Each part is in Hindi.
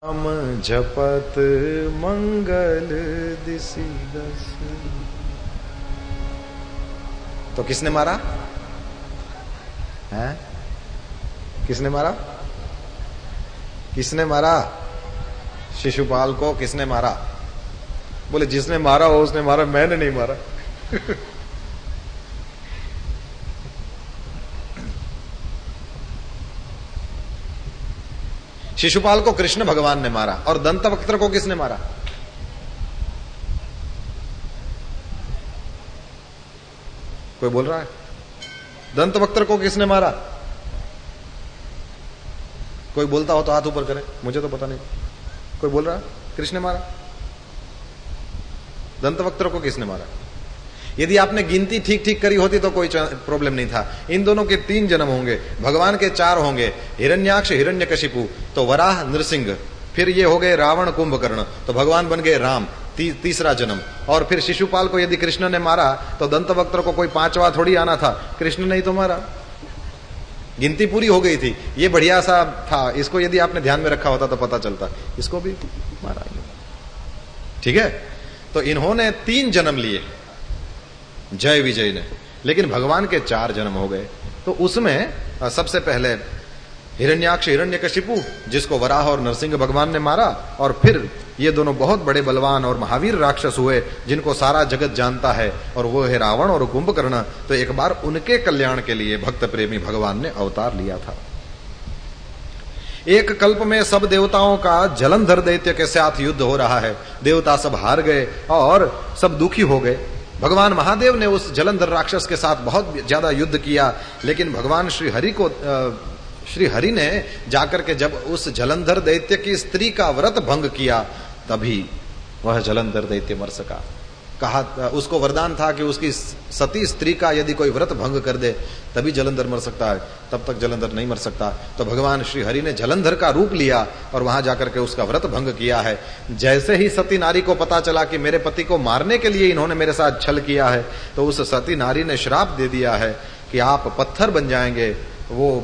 नाम जपत मंगल दिसी दस। तो किसने मारा है? किसने मारा? किसने मारा? शिशुपाल को किसने मारा? बोले जिसने मारा हो उसने मारा, मैंने नहीं मारा। शिशुपाल को कृष्ण भगवान ने मारा। और दंतवक्त्र को किसने मारा? कोई बोल रहा है? दंतवक्त्र को किसने मारा? कोई बोलता हो तो हाथ ऊपर करे, मुझे तो पता नहीं। कोई बोल रहा है? कृष्ण ने मारा। दंतवक्त्र को किसने मारा? यदि आपने गिनती ठीक ठीक करी होती तो कोई प्रॉब्लम नहीं था। इन दोनों के 3 जन्म होंगे, भगवान के 4 होंगे, हिरण्याक्ष हिरण्यकशिपु तो वराह नृसिंह, फिर ये हो गए रावण कुंभकर्ण तो भगवान बन गए राम, तीसरा जन्म। और फिर शिशुपाल को यदि कृष्ण ने मारा तो दंतवक्त्र को कोई 5वां थोड़ी आना था, कृष्ण ने ही तो मारा। गिनती पूरी हो गई थी। ये बढ़िया सा था, इसको यदि आपने ध्यान में रखा होता तो पता चलता, इसको भी मारा। ठीक है, तो इन्होंने 3 जन्म लिए जय विजय ने, लेकिन भगवान के 4 जन्म हो गए। तो उसमें सबसे पहले हिरण्याक्ष हिरण्यकशिपु जिसको वराह और नरसिंह भगवान ने मारा, और फिर ये दोनों बहुत बड़े बलवान और महावीर राक्षस हुए जिनको सारा जगत जानता है, और वो है रावण और कुंभकर्ण। तो एक बार उनके कल्याण के लिए भक्त प्रेमी भगवान ने अवतार लिया था। एक कल्प में सब देवताओं का जलंधर दैत्य के साथ युद्ध हो रहा है। देवता सब हार गए और सब दुखी हो गए। भगवान महादेव ने उस जलंधर राक्षस के साथ बहुत ज्यादा युद्ध किया, लेकिन भगवान श्री हरि ने जाकर के जब उस जलंधर दैत्य की स्त्री का व्रत भंग किया, तभी वह जलंधर दैत्य मर सका। कहा, उसको वरदान था कि उसकी सती स्त्री का यदि कोई व्रत भंग कर दे तभी जलंधर मर सकता है, तब तक जलंधर नहीं मर सकता। तो भगवान श्री हरि ने जलंधर का रूप लिया और वहां जाकर के उसका व्रत भंग किया है। जैसे ही सती नारी को पता चला कि मेरे पति को मारने के लिए इन्होंने मेरे साथ छल किया है, तो उस सती नारी ने श्राप दे दिया है कि आप पत्थर बन जाएंगे। वो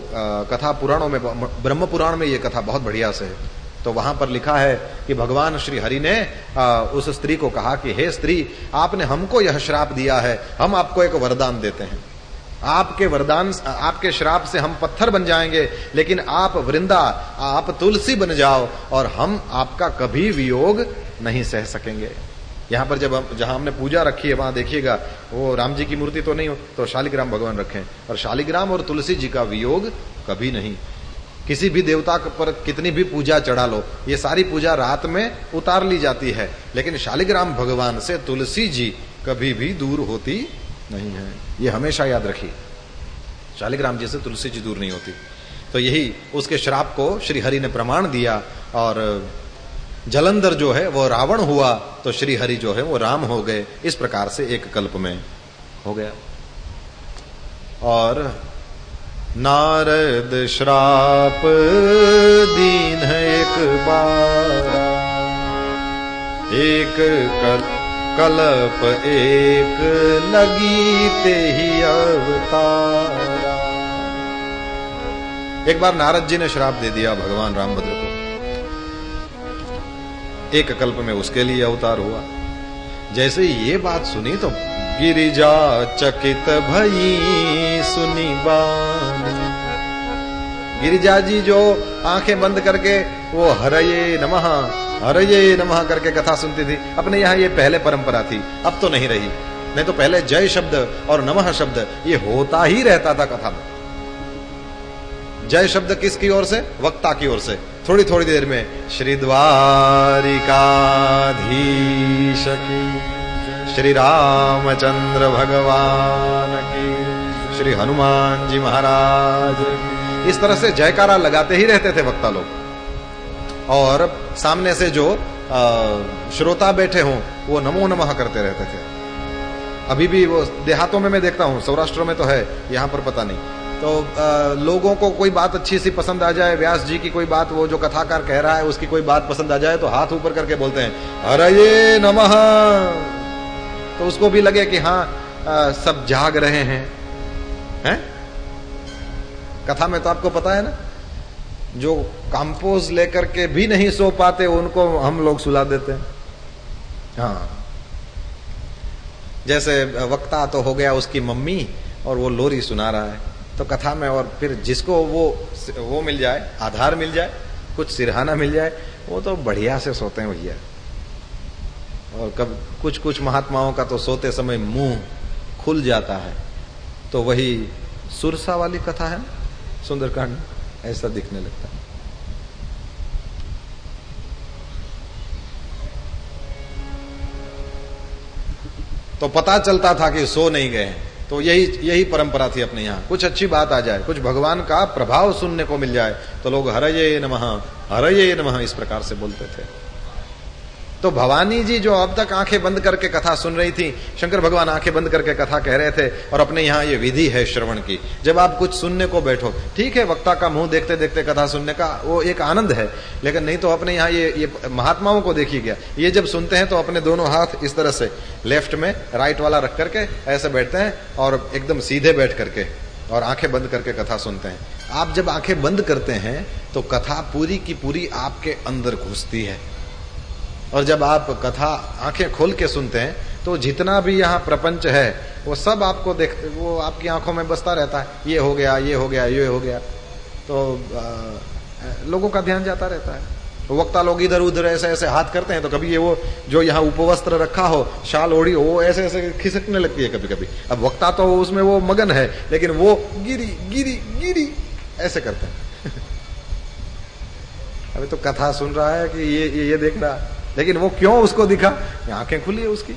कथा पुराणों में, ब्रह्म पुराण में ये कथा बहुत बढ़िया से है। तो वहां पर लिखा है कि भगवान श्री हरि ने उस स्त्री को कहा कि हे स्त्री, आपने हमको यह श्राप दिया है, हम आपको एक वरदान देते हैं। आपके वरदान, आपके श्राप से हम पत्थर बन जाएंगे, लेकिन आप वृंदा, आप तुलसी बन जाओ और हम आपका कभी वियोग नहीं सह सकेंगे। यहां पर जहां हमने पूजा रखी है वहां देखिएगा, वो राम जी की मूर्ति तो नहीं हो, तो शालिग्राम भगवान रखे, और शालिग्राम और तुलसी जी का वियोग कभी नहीं। किसी भी देवता पर कितनी भी पूजा चढ़ा लो, ये सारी पूजा रात में उतार ली जाती है, लेकिन शालिग्राम भगवान से तुलसी जी कभी भी दूर होती नहीं है। ये हमेशा याद रखिए, शालिग्राम जी से तुलसी जी दूर नहीं होती। तो यही उसके श्राप को श्री हरि ने प्रमाण दिया, और जलंधर जो है वो रावण हुआ, तो श्री हरि जो है वो राम हो गए। इस प्रकार से एक कल्प में हो गया। और नारद श्राप दीन एक बार, एक कल्प एक लगी ते ही अवतारा। एक बार नारद जी ने श्राप दे दिया भगवान रामभद्र को, एक कल्प में उसके लिए अवतार हुआ। जैसे ये बात सुनी तो गिरिजा चकित भई सुनी बानी। गिरिजा जी जो आंखें बंद करके वो हरये नमः करके कथा सुनती थी, अपने यहाँ ये पहले परंपरा थी, अब तो नहीं रही। नहीं तो पहले जय शब्द और नमः शब्द ये होता ही रहता था कथा में। जय शब्द किसकी ओर से? वक्ता की ओर से। थोड़ी थोड़ी देर में श्री द्वारिकाधीश की, श्री रामचंद्र भगवान की, श्री हनुमान जी महाराज की, इस तरह से जयकारा लगाते ही रहते थे वक्ता लोग। और सामने से जो श्रोता बैठे हों वो नमो नमः करते रहते थे। अभी भी वो देहातों में मैं देखता हूं, सौराष्ट्र में तो है, यहां पर पता नहीं। तो लोगों को कोई बात अच्छी सी पसंद आ जाए, व्यास जी की कोई बात, वो जो कथाकार कह रहा है उसकी कोई बात पसंद आ जाए, तो हाथ ऊपर करके बोलते हैं हरये नमः। तो उसको भी लगे कि हाँ सब जाग रहे हैं। कथा में तो आपको पता है ना, जो कंपोज लेकर के भी नहीं सो पाते उनको हम लोग सुला देते हैं। हाँ, जैसे वक्ता तो हो गया उसकी मम्मी और वो लोरी सुना रहा है तो कथा में, और फिर जिसको वो मिल जाए, आधार मिल जाए, कुछ सिरहाना मिल जाए, वो तो बढ़िया से सोते हैं भैया। और कब कुछ महात्माओं का तो सोते समय मुंह खुल जाता है, तो वही सुरसा वाली कथा है ना सुंदरकांड, ऐसा दिखने लगता है। तो पता चलता था कि सो नहीं गए, तो यही परंपरा थी अपने यहाँ। कुछ अच्छी बात आ जाए, कुछ भगवान का प्रभाव सुनने को मिल जाए तो लोग हरये नमः, हरये नमः इस प्रकार से बोलते थे। तो भवानी जी जो अब तक आंखें बंद करके कथा सुन रही थी, शंकर भगवान आंखें बंद करके कथा कह रहे थे, और अपने यहाँ ये विधि है श्रवण की। जब आप कुछ सुनने को बैठो, ठीक है वक्ता का मुंह देखते देखते कथा सुनने का वो एक आनंद है, लेकिन नहीं तो अपने यहाँ ये महात्माओं को देखिए गया, ये जब सुनते हैं तो अपने दोनों हाथ इस तरह से लेफ्ट में राइट वाला रख करके ऐसे बैठते हैं और एकदम सीधे बैठ करके और आंखें बंद करके कथा सुनते हैं। आप जब आंखें बंद करते हैं तो कथा पूरी की पूरी आपके अंदर घुसती है, और जब आप कथा आंखें खोल के सुनते हैं तो जितना भी यहाँ प्रपंच है वो सब आपको देखते, वो आपकी आंखों में बसता रहता है, ये हो गया, ये हो गया, ये हो गया, तो लोगों का ध्यान जाता रहता है। वक्ता लोग इधर उधर ऐसे ऐसे हाथ करते हैं तो कभी ये वो जो यहाँ उपवस्त्र रखा हो, शाल ओढ़ी हो, वो ऐसे ऐसे खिसकने लगती है कभी कभी। अब वक्ता तो उसमें वो मगन है, लेकिन वो गिरी गिरी गिरी ऐसे करते हैं। अभी तो कथा सुन रहा है कि ये देख रहा, लेकिन वो क्यों उसको दिखा, आंखें खुली है उसकी।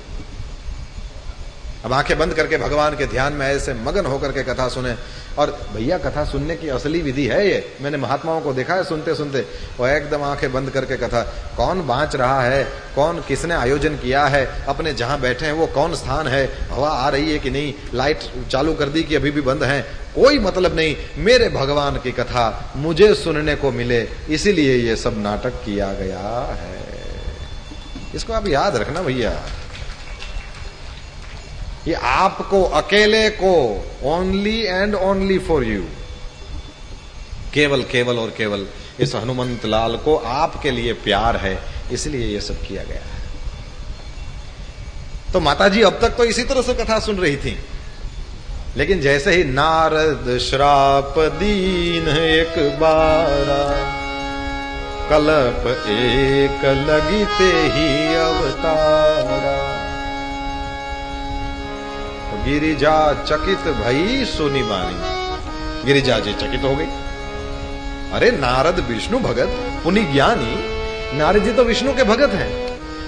अब आंखें बंद करके भगवान के ध्यान में ऐसे मगन होकर के कथा सुने। और भैया कथा सुनने की असली विधि है ये, मैंने महात्माओं को देखा है सुनते सुनते वो एकदम आंखें बंद करके कथा, कौन बाँच रहा है, कौन किसने आयोजन किया है, अपने जहां बैठे हैं वो कौन स्थान है, हवा आ रही है कि नहीं, लाइट चालू कर दी कि अभी भी बंद है, कोई मतलब नहीं, मेरे भगवान की कथा मुझे सुनने को मिले, इसीलिए ये सब नाटक किया गया है। इसको आप याद रखना भैया, ये आपको अकेले को, only and only for you, केवल केवल और केवल इस हनुमंत लाल को आपके लिए प्यार है, इसलिए ये सब किया गया है। तो माताजी अब तक तो इसी तरह से कथा सुन रही थी, लेकिन जैसे ही नारद श्राप दीन एक बारा, कल्प एक लगते ही अवतारा, गिरिजा चकित भई सुनी बानी। गिरिजा जी चकित हो गई, अरे नारद विष्णु भगत पुनि ज्ञानी, नारद जी तो विष्णु के भगत हैं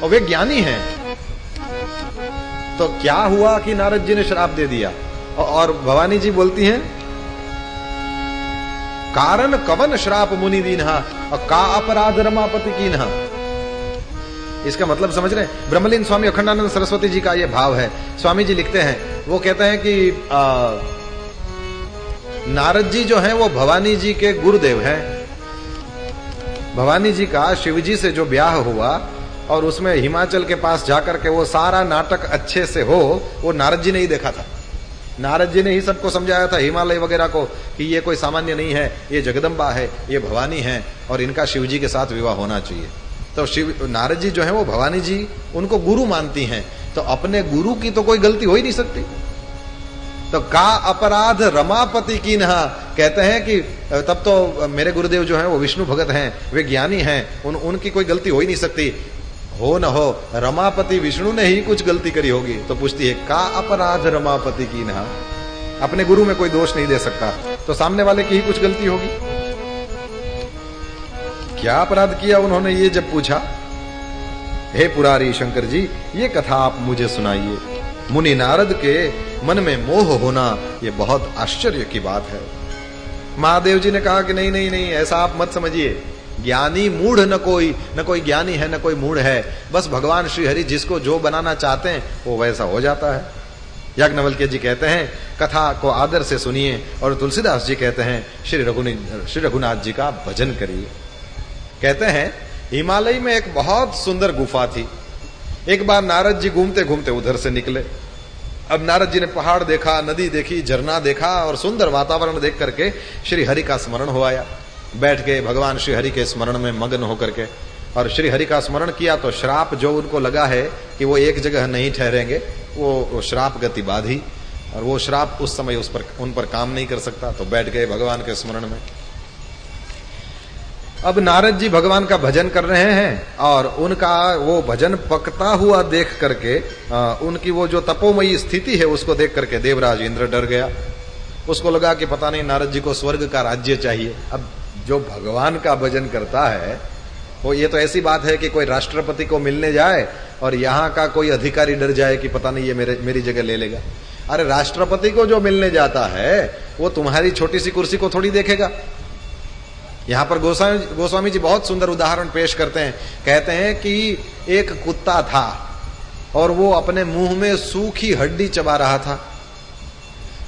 और वे ज्ञानी हैं, तो क्या हुआ कि नारद जी ने श्राप दे दिया। और भवानी जी बोलती हैं, कारण कवन श्राप मुनि दीन्हा, और का अपराध रमापति कीन्हा। इसका मतलब समझ रहे हैं, ब्रह्मलीन स्वामी अखंडानंद सरस्वती जी का ये भाव है। स्वामी जी लिखते हैं, वो कहते हैं कि नारद जी जो हैं वो भवानी जी के गुरुदेव हैं। भवानी जी का शिव जी से जो ब्याह हुआ और उसमें हिमाचल के पास जाकर के वो सारा नाटक अच्छे से हो, वो नारद जी ने ही देखा था। नारद जी ने ही सबको समझाया था, हिमालय वगैरह को, कि ये कोई सामान्य नहीं है, ये जगदम्बा है, ये भवानी है और इनका शिव जी के साथ विवाह होना चाहिए। तो शिव नारद जी जो है वो भवानी जी उनको गुरु मानती हैं, तो अपने गुरु की तो कोई गलती हो ही नहीं सकती। तो का अपराध रमापति कीन्हा, कहते हैं कि तब तो मेरे गुरुदेव जो हैं वो विष्णु भगत हैं, वे ज्ञानी हैं, उनकी कोई गलती हो ही नहीं सकती। हो न हो रमापति विष्णु ने ही कुछ गलती करी होगी। तो पूछती है, का अपराध रमापति कीन्हा, अपने गुरु में कोई दोष नहीं दे सकता, तो सामने वाले की ही कुछ गलती होगी। क्या अपराध किया उन्होंने, ये जब पूछा, हे पुरारी शंकर जी ये कथा आप मुझे सुनाइए। मुनि नारद के मन में मोह होना ये बहुत आश्चर्य की बात है। महादेव जी ने कहा कि नहीं नहीं नहीं, ऐसा आप मत समझिए, ज्ञानी मूढ़ न कोई ज्ञानी है न कोई मूढ़ है, बस भगवान श्री हरि जिसको जो बनाना चाहते हैं वो वैसा हो जाता है। याज्ञवल्क्य जी कहते हैं कथा को आदर से सुनिए, और तुलसीदास जी कहते हैं श्री रघुनाथ जी का भजन करिए। कहते हैं हिमालय में एक बहुत सुंदर गुफा थी। एक बार नारद जी घूमते घूमते उधर से निकले। अब नारद जी ने पहाड़ देखा, नदी देखी, झरना देखा और सुंदर वातावरण देख करके श्री हरि का स्मरण हो आया। बैठ गए भगवान श्री हरि के स्मरण में मग्न होकर के, और श्री हरि का स्मरण किया तो श्राप जो उनको लगा है कि वो एक जगह नहीं ठहरेंगे, वो श्राप गति बाधी, और वो श्राप उस समय उन पर काम नहीं कर सकता, तो बैठ गए भगवान के स्मरण में। अब नारद जी भगवान का भजन कर रहे हैं और उनका वो भजन पकता हुआ देख करके, उनकी वो जो तपोमयी स्थिति है उसको देख करके देवराज इंद्र डर गया। उसको लगा कि पता नहीं नारद जी को स्वर्ग का राज्य चाहिए। अब जो भगवान का भजन करता है वो, ये तो ऐसी बात है कि कोई राष्ट्रपति को मिलने जाए और यहाँ का कोई अधिकारी डर जाए कि पता नहीं ये मेरी जगह ले लेगा। अरे राष्ट्रपति को जो मिलने जाता है वो तुम्हारी छोटी सी कुर्सी को थोड़ी देखेगा। यहां पर गोस्वामी जी बहुत सुंदर उदाहरण पेश करते हैं। कहते हैं कि एक कुत्ता था और वो अपने मुंह में सूखी हड्डी चबा रहा था,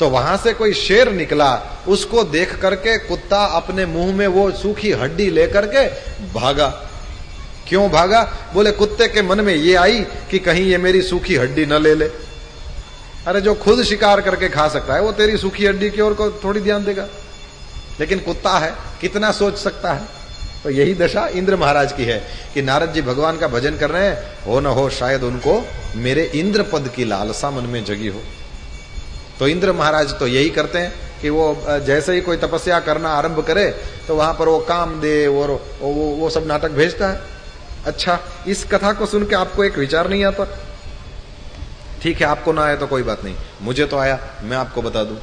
तो वहां से कोई शेर निकला, उसको देख करके कुत्ता अपने मुंह में वो सूखी हड्डी लेकर के भागा। क्यों भागा? बोले कुत्ते के मन में ये आई कि कहीं ये मेरी सूखी हड्डी न ले ले। अरे जो खुद शिकार करके खा सकता है वो तेरी सूखी हड्डी की ओर को थोड़ी ध्यान देगा, लेकिन कुत्ता है, कितना सोच सकता है। तो यही दशा इंद्र महाराज की है कि नारद जी भगवान का भजन कर रहे हैं, हो न हो शायद उनको मेरे इंद्र पद की लालसा मन में जगी हो। तो इंद्र महाराज तो यही करते हैं कि वो जैसे ही कोई तपस्या करना आरंभ करे तो वहां पर वो कामदेव और वो सब नाटक भेजता है। अच्छा, इस कथा को सुन के आपको एक विचार नहीं आता? ठीक है, आपको ना आया तो कोई बात नहीं, मुझे तो आया, मैं आपको बता दूं।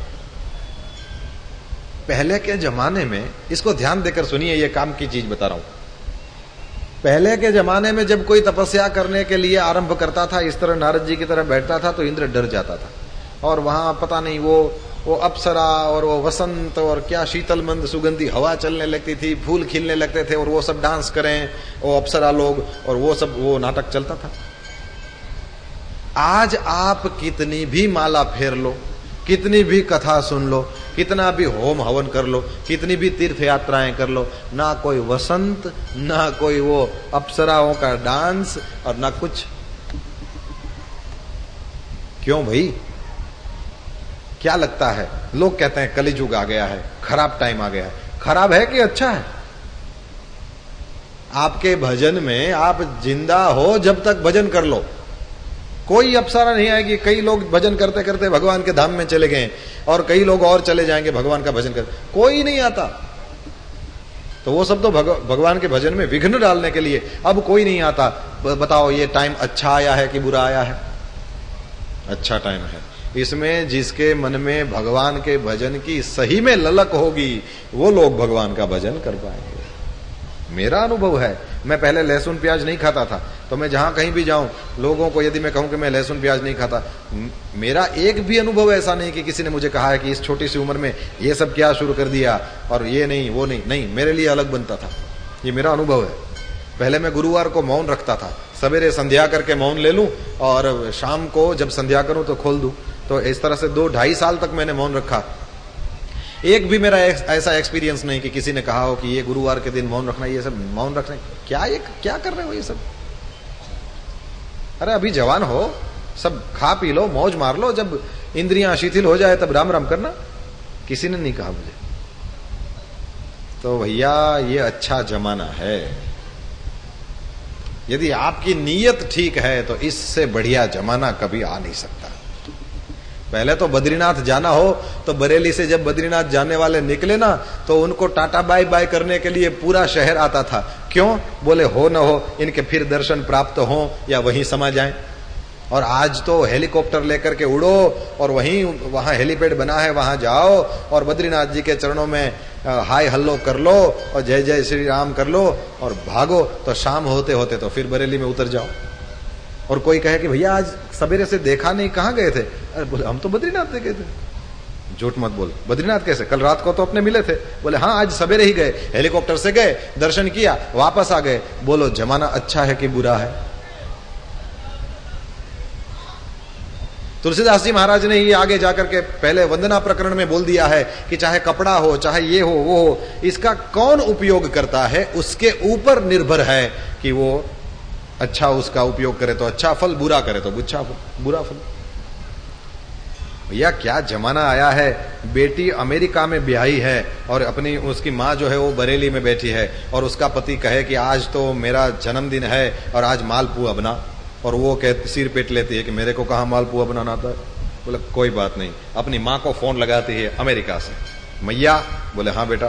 पहले के जमाने में, इसको ध्यान देकर सुनिए, ये काम की चीज बता रहा हूं। पहले के जमाने में जब कोई तपस्या करने के लिए आरंभ करता था, इस तरह नारद जी की तरह बैठता था, तो इंद्र डर जाता था। और वहां पता नहीं वो अप्सरा और वो वसंत और क्या शीतल मंद सुगंधी हवा चलने लगती थी, फूल खिलने लगते थे और वो सब डांस करें, वो अप्सरा लोग, और वो नाटक चलता था। आज आप कितनी भी माला फेर लो, कितनी भी कथा सुन लो, कितना भी होम हवन कर लो, कितनी भी तीर्थ यात्राएं कर लो, ना कोई वसंत, ना कोई वो अप्सराओं का डांस, और ना कुछ। क्यों भाई? क्या लगता है? लोग कहते हैं कलियुग आ गया है, खराब टाइम आ गया है। खराब है कि अच्छा है? आपके भजन में आप जिंदा हो जब तक भजन कर लो, कोई अप्सरा नहीं आएगी। कई लोग भजन करते करते भगवान के धाम में चले गए और कई लोग और चले जाएंगे भगवान का भजन कर, कोई नहीं आता। तो वो सब तो भगवान के भजन में विघ्न डालने के लिए। अब कोई नहीं आता। बताओ ये टाइम अच्छा आया है कि बुरा आया है? अच्छा टाइम है। इसमें जिसके मन में भगवान के भजन की सही में ललक होगी वो लोग भगवान का भजन कर पाएंगे। मेरा अनुभव है, मैं पहले लहसुन प्याज नहीं खाता था, तो मैं जहां कहीं भी जाऊं लोगों को यदि मैं कहूं कि मैं लहसुन प्याज नहीं खाता, मेरा एक भी अनुभव ऐसा नहीं कि किसी ने मुझे कहा है कि इस छोटी सी उम्र में ये सब क्या शुरू कर दिया और ये नहीं वो नहीं, मेरे लिए अलग बनता था। ये मेरा अनुभव है। पहले मैं गुरुवार को मौन रखता था, सवेरे संध्या करके मौन ले लूं और शाम को जब संध्या करूं तो खोल दूं। तो इस तरह से 2-2.5 साल तक मैंने मौन रखा। एक भी मेरा ऐसा एक्सपीरियंस नहीं कि किसी ने कहा हो कि ये गुरुवार के दिन मौन रखना, ये सब मौन रखना क्या कर रहे हो ये सब? अरे अभी जवान हो, सब खा पी लो, मौज मार लो, जब इंद्रियां शिथिल हो जाए तब राम राम करना। किसी ने नहीं कहा मुझे। तो भैया ये अच्छा जमाना है। यदि आपकी नीयत ठीक है तो इससे बढ़िया जमाना कभी आ नहीं सकता। पहले तो बद्रीनाथ जाना हो तो बरेली से जब बद्रीनाथ जाने वाले निकले ना तो उनको टाटा बाय बाय करने के लिए पूरा शहर आता था। क्यों? बोले हो न हो इनके फिर दर्शन प्राप्त हो या वहीं समा जाएं। और आज तो हेलीकॉप्टर लेकर के उड़ो और वहां हेलीपैड बना है, वहां जाओ और बद्रीनाथ जी के चरणों में हाय हल्लो कर लो और जय जय श्री राम कर लो और भागो। तो शाम होते होते तो फिर बरेली में उतर जाओ। और कोई कहे कि भैया आज सवेरे से देखा नहीं, कहाँ गए थे? अरे बोले हम तो बद्रीनाथ से गए थे। झूठ मत बोल, बद्रीनाथ कैसे? कल रात को तो अपने मिले थे। बोले हाँ आज सवेरे ही गए, हेलीकॉप्टर से गए, दर्शन किया, वापस आ गए। बोलो जमाना अच्छा है कि बुरा है? तुलसीदास जी महाराज ने ये आगे जाकर के पहले वंदना प्रकरण में बोल दिया है कि चाहे कपड़ा हो, चाहे ये हो वो हो, इसका कौन उपयोग करता है उसके ऊपर निर्भर है कि वो अच्छा उसका उपयोग करे तो अच्छा फल, बुरा करे तो बुरा फल। भैया क्या जमाना आया है, बेटी अमेरिका में ब्याही है और अपनी उसकी माँ जो है वो बरेली में बैठी है और उसका पति कहे कि आज तो मेरा जन्मदिन है और आज मालपुआ बना, और वो कहती सिर पेट लेती है कि मेरे को कहाँ मालपुआ बनाना आता है। बोले कोई बात नहीं, अपनी माँ को फोन लगाती है अमेरिका से, मैया, बोले हाँ बेटा,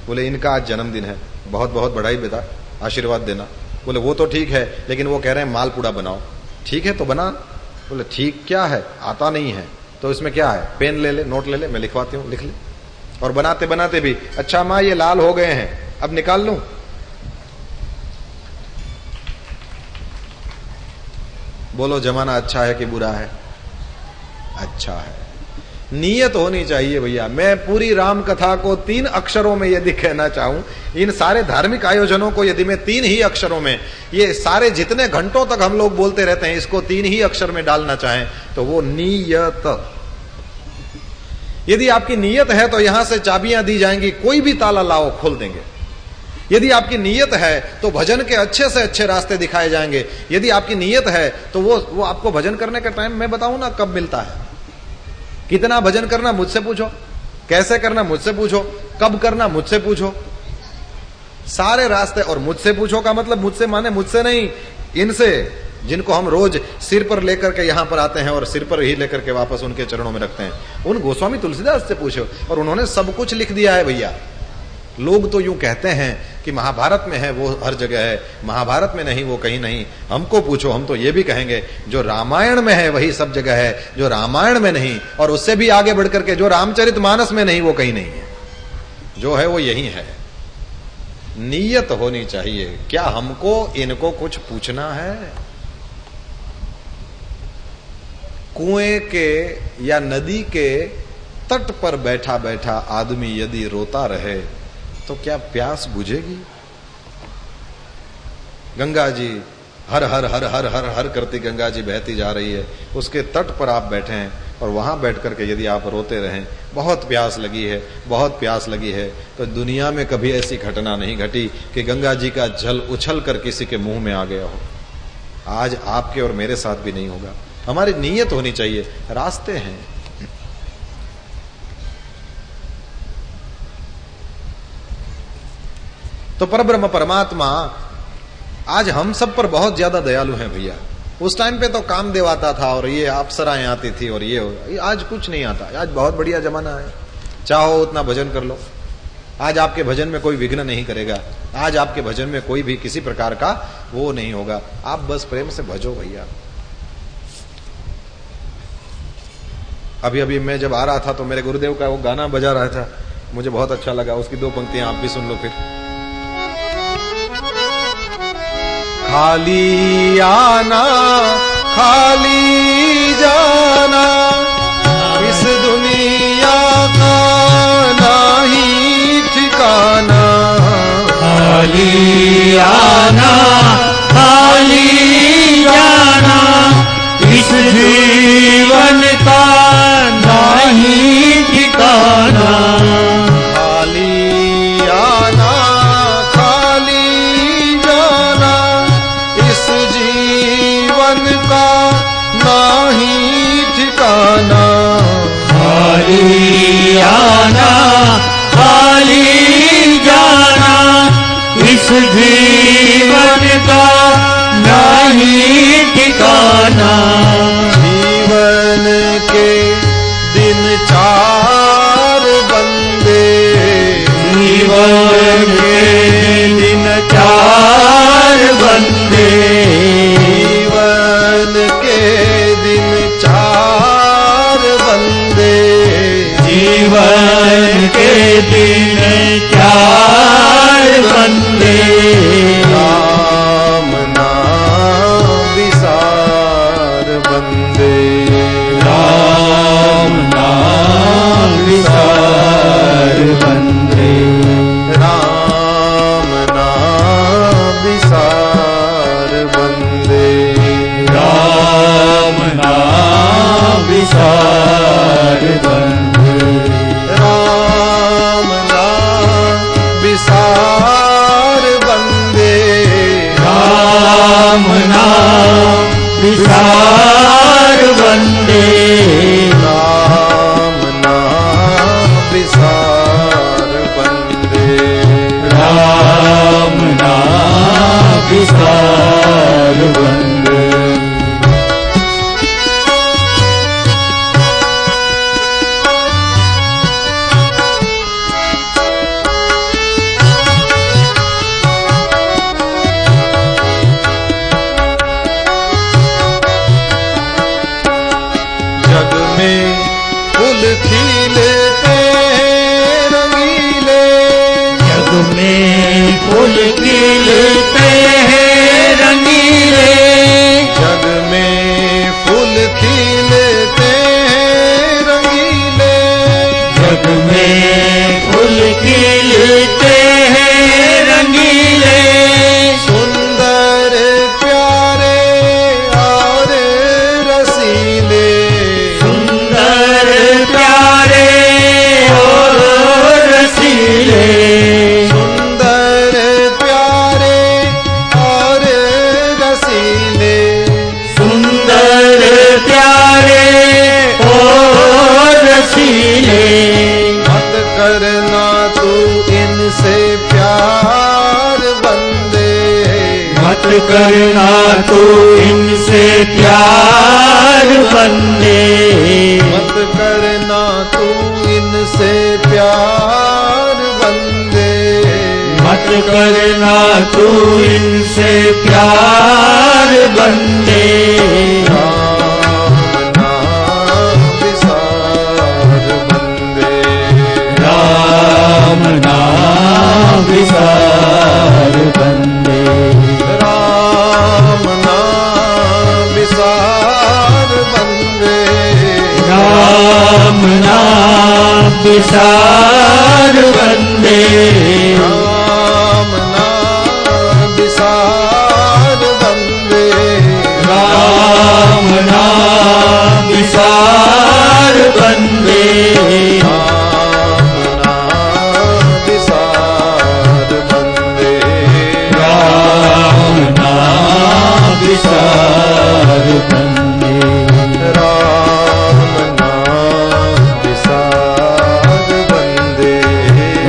बोले इनका आज जन्मदिन है, बहुत बहुत बधाई बेटा, आशीर्वाद देना। बोले वो तो ठीक है, लेकिन वो कह रहे हैं मालपुड़ा बनाओ। ठीक है तो बना। बोले ठीक क्या है, आता नहीं है तो इसमें क्या है, पेन ले ले, नोट ले ले, मैं लिखवाती हूँ, लिख ले। और बनाते बनाते भी, अच्छा माँ ये लाल हो गए हैं, अब निकाल लूं। बोलो जमाना अच्छा है कि बुरा है? अच्छा है। नीयत होनी चाहिए भैया। मैं पूरी राम कथा को 3 अक्षरों में यदि कहना चाहूं, इन सारे धार्मिक आयोजनों को यदि मैं 3 ही अक्षरों में, ये सारे जितने घंटों तक हम लोग बोलते रहते हैं, इसको 3 ही अक्षर में डालना चाहें तो वो नीयत। यदि आपकी नीयत है तो यहां से चाबियां दी जाएंगी, कोई भी ताला लाओ खोल देंगे। यदि आपकी नीयत है तो भजन के अच्छे से अच्छे रास्ते दिखाए जाएंगे। यदि आपकी नीयत है तो वो आपको भजन करने का टाइम मैं बताऊं ना कब मिलता है। कितना भजन करना मुझसे पूछो, कैसे करना मुझसे पूछो, कब करना मुझसे पूछो, सारे रास्ते। और मुझसे पूछो का मतलब मुझसे माने मुझसे नहीं, इनसे जिनको हम रोज सिर पर लेकर के यहां पर आते हैं और सिर पर ही लेकर के वापस उनके चरणों में रखते हैं। उन गोस्वामी तुलसीदास से पूछो, और उन्होंने सब कुछ लिख दिया है भैया। लोग तो यूं कहते हैं कि महाभारत में है वो हर जगह है, महाभारत में नहीं वो कहीं नहीं। हमको पूछो, हम तो ये भी कहेंगे जो रामायण में है वही सब जगह है, जो रामायण में नहीं और उससे भी आगे बढ़कर के जो रामचरितमानस में नहीं वो कहीं नहीं है, जो है वो यही है। नीयत होनी चाहिए। क्या हमको इनको कुछ पूछना है? कुएं के या नदी के तट पर बैठा बैठा आदमी यदि रोता रहे तो क्या प्यास बुझेगी? गंगा जी हर हर हर हर हर हर करती गंगा जी बहती जा रही है, उसके तट पर आप बैठे हैं और वहां बैठ करके यदि आप रोते रहें, बहुत प्यास लगी है, बहुत प्यास लगी है, तो दुनिया में कभी ऐसी घटना नहीं घटी कि गंगा जी का जल उछल कर किसी के मुंह में आ गया हो। आज आपके और मेरे साथ भी नहीं होगा। हमारी नीयत होनी चाहिए। रास्ते हैं, तो परब्रह्म परमात्मा आज हम सब पर बहुत ज्यादा दयालु हैं भैया। उस टाइम पे तो कामदेव आता था और ये अप्सराएं आती थी और ये आज कुछ नहीं आता। आज बहुत बढ़िया जमाना है, चाहो उतना भजन कर लो। आज आपके भजन में कोई विघ्न नहीं करेगा, आज आपके भजन में कोई भी किसी प्रकार का वो नहीं होगा। आप बस प्रेम से भजो भैया। अभी अभी मैं जब आ रहा था तो मेरे गुरुदेव का वो गाना बजा रहा था, मुझे बहुत अच्छा लगा। उसकी 2 पंक्तियां आप भी सुन लो फिर। खाली आना खाली जाना, इस दुनिया का नहीं ठिकाना। खाली आना खाली जाना, इस जीवन का नहीं ठिकाना। खाली आना खाली जाना, इस जीवन का नहीं ठिकाना। खाली आना खाली जाना, इस जीवन का नहीं ठिकाना। जीवन के दिन 4 बंदे, जीवन के दिन 4 बंदे, जीवन के दिन 4 बंदे, जीवन के दिन 4 बंदे। राम नाम विसार बंदे, राम नाम विसार बंदे, राम नाम विसार बंदे, राम नाम विसार बंदे, राम नाम विसार बंदे, राम नाम विसार बंदे, राम करना तू इनसे प्यार बंदे, मत करना तू इनसे प्यार बंदे, मत करना तू इनसे प्यार बंदे। राम नाम विसार बंदे, राम नाम विसार बंदे, राम नाम विसार बंदे, राम नाम विसार बंदे, राम नाम विसार बंदे, राम नाम विसार बंदे, राम नाम विसार बंदे, राम नाम विसार बंदे, राम नाम विसार बंदे,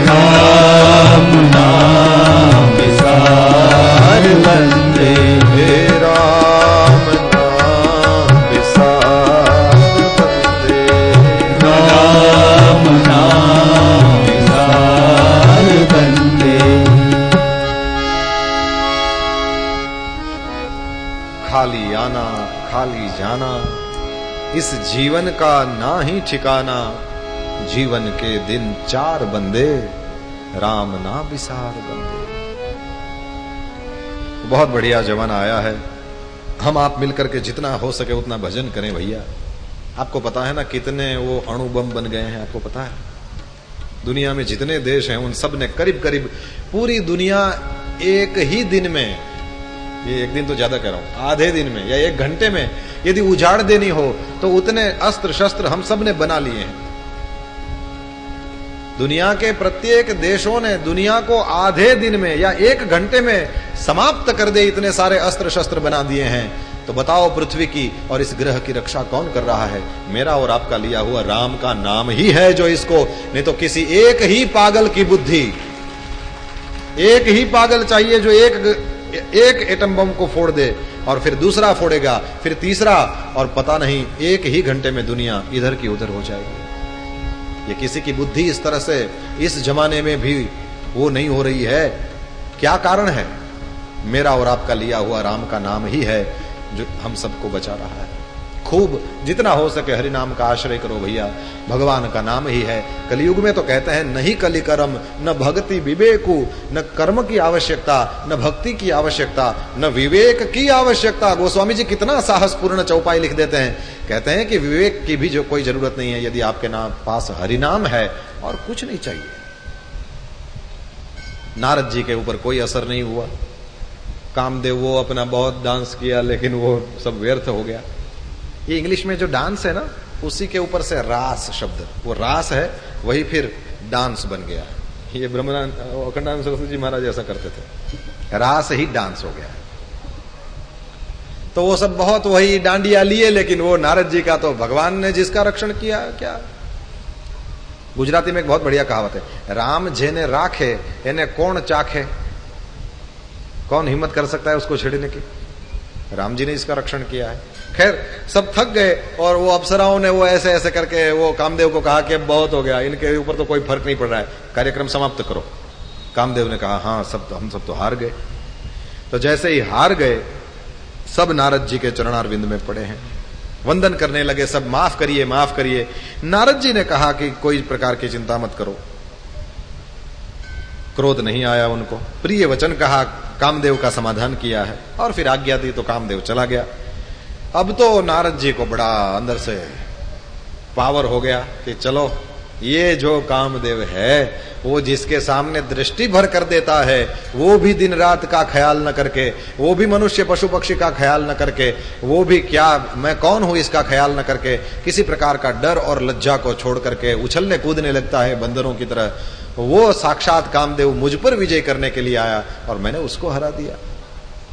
राम नाम विसार बंदे, राम नाम विसार बंदे, राम नाम विसार बंदे। खाली आना खाली जाना, इस जीवन का ना ही ठिकाना, जीवन के दिन चार बंदे, राम ना विसार बंदे। बहुत बढ़िया जमाना आया है, हम आप मिलकर के जितना हो सके उतना भजन करें भैया। आपको पता है ना कितने वो अणु बम बन गए हैं, आपको पता है? दुनिया में जितने देश हैं उन सब ने करीब करीब पूरी दुनिया एक ही दिन में, ये एक दिन तो ज्यादा कह रहा हूं, आधे दिन में या एक घंटे में यदि उजाड़ देनी हो तो उतने अस्त्र शस्त्र हम सब ने बना लिए हैं। दुनिया के प्रत्येक देशों ने दुनिया को आधे दिन में या एक घंटे में समाप्त कर दे इतने सारे अस्त्र शस्त्र बना दिए हैं। तो बताओ पृथ्वी की और इस ग्रह की रक्षा कौन कर रहा है? मेरा और आपका लिया हुआ राम का नाम ही है जो इसको, नहीं तो किसी एक ही पागल की बुद्धि, एक ही पागल चाहिए जो एक एटम बम को फोड़ दे और फिर दूसरा फोड़ेगा, फिर तीसरा, और पता नहीं एक ही घंटे में दुनिया इधर की उधर हो जाएगी। ये किसी की बुद्धि इस तरह से इस जमाने में भी वो नहीं हो रही है। क्या कारण है? मेरा और आपका लिया हुआ राम का नाम ही है जो हम सबको बचा रहा है। खूब जितना हो सके हरि नाम का आश्रय करो भैया, भगवान का नाम ही है। कलयुग में तो कहते हैं नहीं कलि कर्म, न भक्ति विवेकु, न कर्म की आवश्यकता, न भक्ति की आवश्यकता, न विवेक की आवश्यकता। गोस्वामी जी कितना साहसपूर्ण चौपाई लिख देते हैं, कहते हैं कि विवेक की भी जो कोई जरूरत नहीं है यदि आपके नाम पास हरि नाम है, और कुछ नहीं चाहिए। नारद जी के ऊपर कोई असर नहीं हुआ, कामदेव वो अपना बहुत डांस किया लेकिन वो सब व्यर्थ हो गया। ये इंग्लिश में जो डांस है ना, उसी के ऊपर से रास शब्द, वो रास है, वही फिर डांस बन गया। ये अखंडानंद सरस्वती जी महाराज ऐसा करते थे, रास ही डांस हो गया। तो वो सब बहुत वही डांडिया लिए, लेकिन वो नारद जी का तो भगवान ने जिसका रक्षण किया क्या। गुजराती में एक बहुत बढ़िया कहावत है, राम जेने राखे एने कौन चाखे। कौन हिम्मत कर सकता है उसको छेड़ने की? राम जी ने इसका रक्षण किया है। खैर सब थक गए और वो अप्सराओं ने वो ऐसे ऐसे करके वो कामदेव को कहा कि बहुत हो गया, इनके ऊपर तो कोई फर्क नहीं पड़ रहा है, कार्यक्रम समाप्त करो। कामदेव ने कहा हाँ हम सब तो हार गए। तो जैसे ही हार गए सब नारद जी के चरणारविंद में पड़े हैं, वंदन करने लगे, सब माफ करिए माफ करिए। नारद जी ने कहा कि कोई प्रकार की चिंता मत करो, क्रोध नहीं आया उनको, प्रिय वचन कहा, कामदेव का समाधान किया है और फिर आज्ञा दी तो कामदेव चला गया। अब तो नारद जी को बड़ा अंदर से पावर हो गया कि चलो ये जो कामदेव है वो जिसके सामने दृष्टि भर कर देता है, वो भी दिन रात का ख्याल न करके, वो भी मनुष्य पशु पक्षी का ख्याल न करके, वो भी क्या मैं कौन हूं इसका ख्याल न करके, किसी प्रकार का डर और लज्जा को छोड़ करके उछलने कूदने लगता है बंदरों की तरह, वो साक्षात कामदेव मुझ पर विजय करने के लिए आया और मैंने उसको हरा दिया।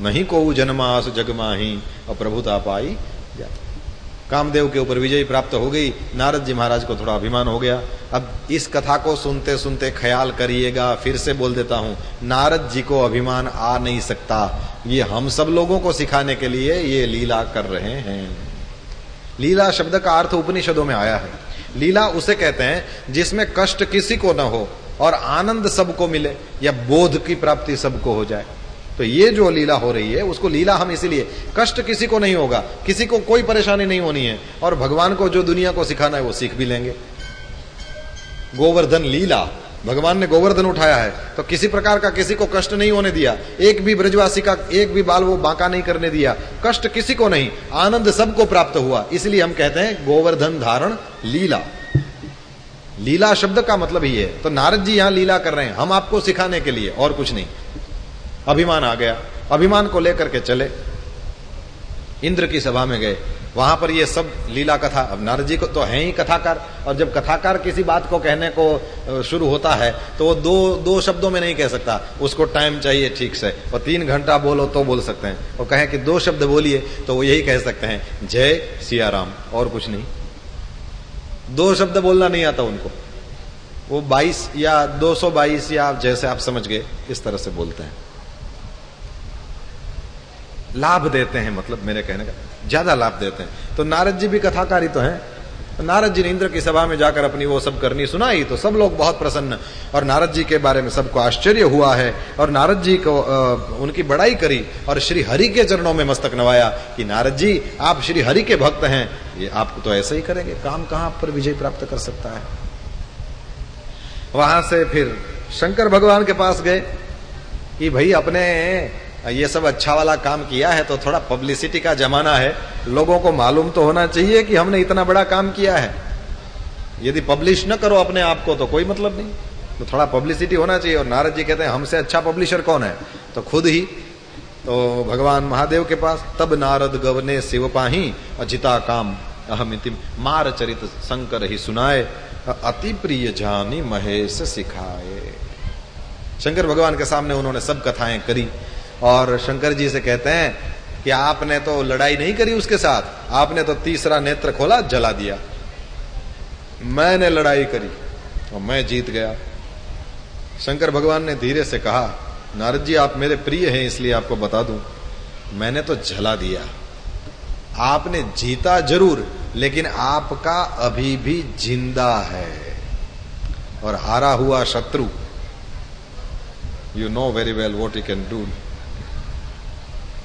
नहीं को जन्मास जगमाही और प्रभुता पाई जा। कामदेव के ऊपर विजय प्राप्त हो गई। नारद जी महाराज को थोड़ा अभिमान हो गया। अब इस कथा को सुनते सुनते ख्याल करिएगा, फिर से बोल देता हूं, नारद जी को अभिमान आ नहीं सकता। ये हम सब लोगों को सिखाने के लिए ये लीला कर रहे हैं। लीला शब्द का अर्थ उपनिषदों में आया है। लीला उसे कहते हैं जिसमें कष्ट किसी को न हो और आनंद सबको मिले या बोध की प्राप्ति सबको हो जाए। तो ये जो लीला हो रही है उसको लीला हम इसीलिए, कष्ट किसी को नहीं होगा, किसी को कोई परेशानी नहीं होनी है, और भगवान को जो दुनिया को सिखाना है वो सीख भी लेंगे। गोवर्धन लीला, भगवान ने गोवर्धन उठाया है तो किसी प्रकार का किसी को कष्ट नहीं होने दिया, एक भी ब्रजवासी का एक भी बाल वो बांका नहीं करने दिया, कष्ट किसी को नहीं, आनंद सबको प्राप्त हुआ। इसलिए हम कहते हैं गोवर्धन धारण लीला। लीला शब्द का मतलब ही है। तो नारद जी यहां लीला कर रहे हैं हम आपको सिखाने के लिए, और कुछ नहीं। अभिमान आ गया, अभिमान को लेकर के चले, इंद्र की सभा में गए, वहां पर ये सब लीला कथा। अब नारद जी को तो है ही कथाकार, और जब कथाकार किसी बात को कहने को शुरू होता है तो वो दो शब्दों में नहीं कह सकता, उसको टाइम चाहिए ठीक से, और 3 घंटा बोलो तो बोल सकते हैं। और कहें कि 2 शब्द बोलिए तो वो यही कह सकते हैं, जय सिया राम, और कुछ नहीं। 2 शब्द बोलना नहीं आता उनको, वो 22 या 222 या जैसे आप समझ गए इस तरह से बोलते हैं। लाभ देते हैं, मतलब मेरे कहने का ज्यादा लाभ देते हैं। तो नारद जी भी कथाकारी तो हैं। नारद जी ने इंद्र की सभा में जाकर अपनी वो सब करनी सुनाई तो सब लोग बहुत प्रसन्न, और नारद जी के बारे में सबको आश्चर्य हुआ है, और नारद जी को उनकी बड़ाई करी और श्री हरि के चरणों में मस्तक नवाया कि नारद जी आप श्री हरि के भक्त हैं, ये आपको तो ऐसे ही करेंगे, काम कहां पर विजय प्राप्त कर सकता है। वहां से फिर शंकर भगवान के पास गए कि भाई अपने ये सब अच्छा वाला काम किया है तो थोड़ा पब्लिसिटी का जमाना है, लोगों को मालूम तो होना चाहिए कि हमने इतना बड़ा काम किया है। यदि पब्लिश न करो अपने आप को तो कोई मतलब नहीं, तो थोड़ा पब्लिसिटी होना चाहिए। और नारद जी कहते हैं हमसे अच्छा पब्लिशर कौन है, तो खुद ही। तो भगवान महादेव के पास तब नारद गवने शिव पाही अजिता काम अहमिति मार चरित शंकर ही सुनाए अति प्रिय जानी महेश सिखाए। शंकर भगवान के सामने उन्होंने सब कथाएं करी, और शंकर जी से कहते हैं कि आपने तो लड़ाई नहीं करी उसके साथ, आपने तो तीसरा नेत्र खोला जला दिया, मैंने लड़ाई करी और मैं जीत गया। शंकर भगवान ने धीरे से कहा, नारद जी आप मेरे प्रिय हैं इसलिए आपको बता दूं, मैंने तो जला दिया, आपने जीता जरूर लेकिन आपका अभी भी जिंदा है, और हारा हुआ शत्रु you know very well what you can do.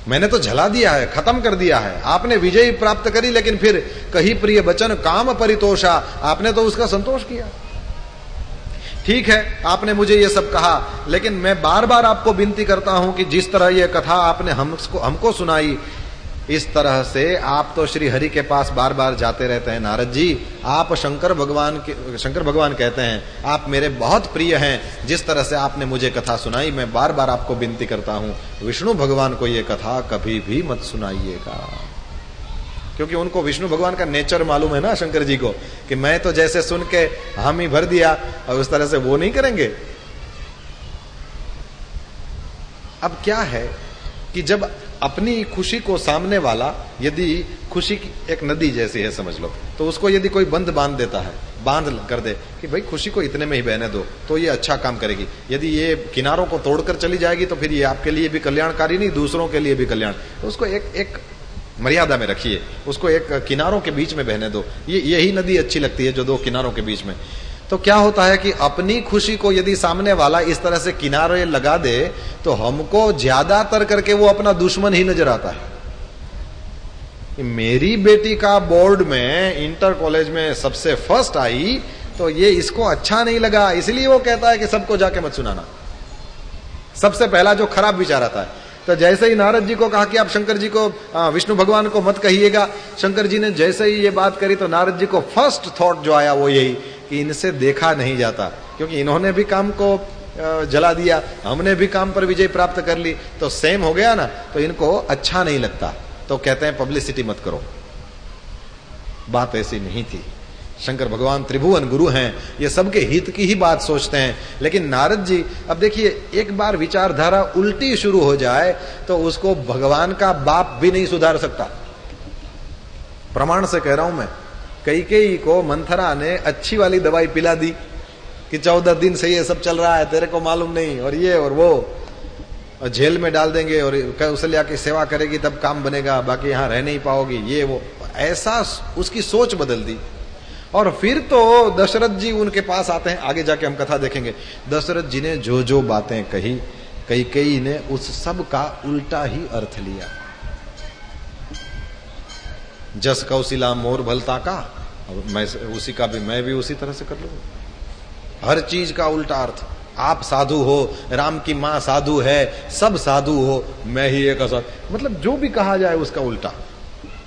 मैंने तो जला दिया है, खत्म कर दिया है, आपने विजय प्राप्त करी लेकिन फिर कही प्रिय वचन काम परितोषा, आपने तो उसका संतोष किया। ठीक है आपने मुझे ये सब कहा, लेकिन मैं बार बार आपको विनती करता हूं कि जिस तरह ये कथा आपने हमको सुनाई, इस तरह से आप तो श्री हरि के पास बार बार जाते रहते हैं। नारद जी आप शंकर भगवान कहते हैं आप मेरे बहुत प्रिय हैं, जिस तरह से आपने मुझे कथा सुनाई मैं बार बार आपको विनती करता हूं विष्णु भगवान को ये कथा कभी भी मत सुनाइएगा। क्योंकि उनको विष्णु भगवान का नेचर मालूम है ना शंकर जी को, कि मैं तो जैसे सुन के हम ही भर दिया और उस तरह से वो नहीं करेंगे। अब क्या है कि जब अपनी खुशी को सामने वाला, यदि खुशी की एक नदी जैसी है समझ लो, तो उसको यदि कोई बंद बांध देता है, बांध कर दे कि भाई खुशी को इतने में ही बहने दो, तो ये अच्छा काम करेगी। यदि ये किनारों को तोड़कर चली जाएगी तो फिर ये आपके लिए भी कल्याणकारी नहीं, दूसरों के लिए भी कल्याण। तो उसको एक मर्यादा में रखिए, उसको एक किनारों के बीच में बहने दो। यही नदी अच्छी लगती है जो 2 किनारों के बीच में। तो क्या होता है कि अपनी खुशी को यदि सामने वाला इस तरह से किनारे लगा दे तो हमको ज्यादातर करके वो अपना दुश्मन ही नजर आता है। मेरी बेटी का बोर्ड में इंटर कॉलेज में सबसे फर्स्ट आई तो ये इसको अच्छा नहीं लगा, इसलिए वो कहता है कि सबको जाके मत सुनाना। सबसे पहला जो खराब विचार आता है। तो जैसे ही नारद जी को कहा कि आप शंकर जी को विष्णु भगवान को मत कहिएगा, शंकर जी ने जैसे ही ये बात करी तो नारद जी को फर्स्ट थॉट जो आया वो यही कि इनसे देखा नहीं जाता, क्योंकि इन्होंने भी काम को जला दिया, हमने भी काम पर विजय प्राप्त कर ली, तो सेम हो गया ना, तो इनको अच्छा नहीं लगता। तो कहते हैं पब्लिसिटी मत करो। बात ऐसी नहीं थी। शंकर भगवान त्रिभुवन गुरु हैं, ये सबके हित की ही बात सोचते हैं। लेकिन नारद जी, अब देखिए एक बार विचारधारा उल्टी शुरू हो जाए तो उसको भगवान का बाप भी नहीं सुधार सकता। प्रमाण से कह रहा हूं मैं। कैकेयी को मंथरा ने अच्छी वाली दवाई पिला दी कि 14 दिन से ये सब चल रहा है, तेरे को मालूम नहीं, और ये और वो, और जेल में डाल देंगे और कौशल्या की सेवा करेगी तब काम बनेगा, बाकी यहां रह नहीं पाओगी, ये वो, ऐसा उसकी सोच बदल दी। और फिर तो दशरथ जी उनके पास आते हैं, आगे जाके हम कथा देखेंगे। दशरथ जी ने जो जो बातें कही, कैकेयी ने उस सब का उल्टा ही अर्थ लिया। जस कौशिला मोर भलता का, मैं उसी का भी मैं भी उसी तरह से कर लूंगा। हर चीज का उल्टा अर्थ। आप साधु हो, राम की मां साधु है, सब साधु हो, मैं ही एक असाधु, मतलब जो भी कहा जाए उसका उल्टा।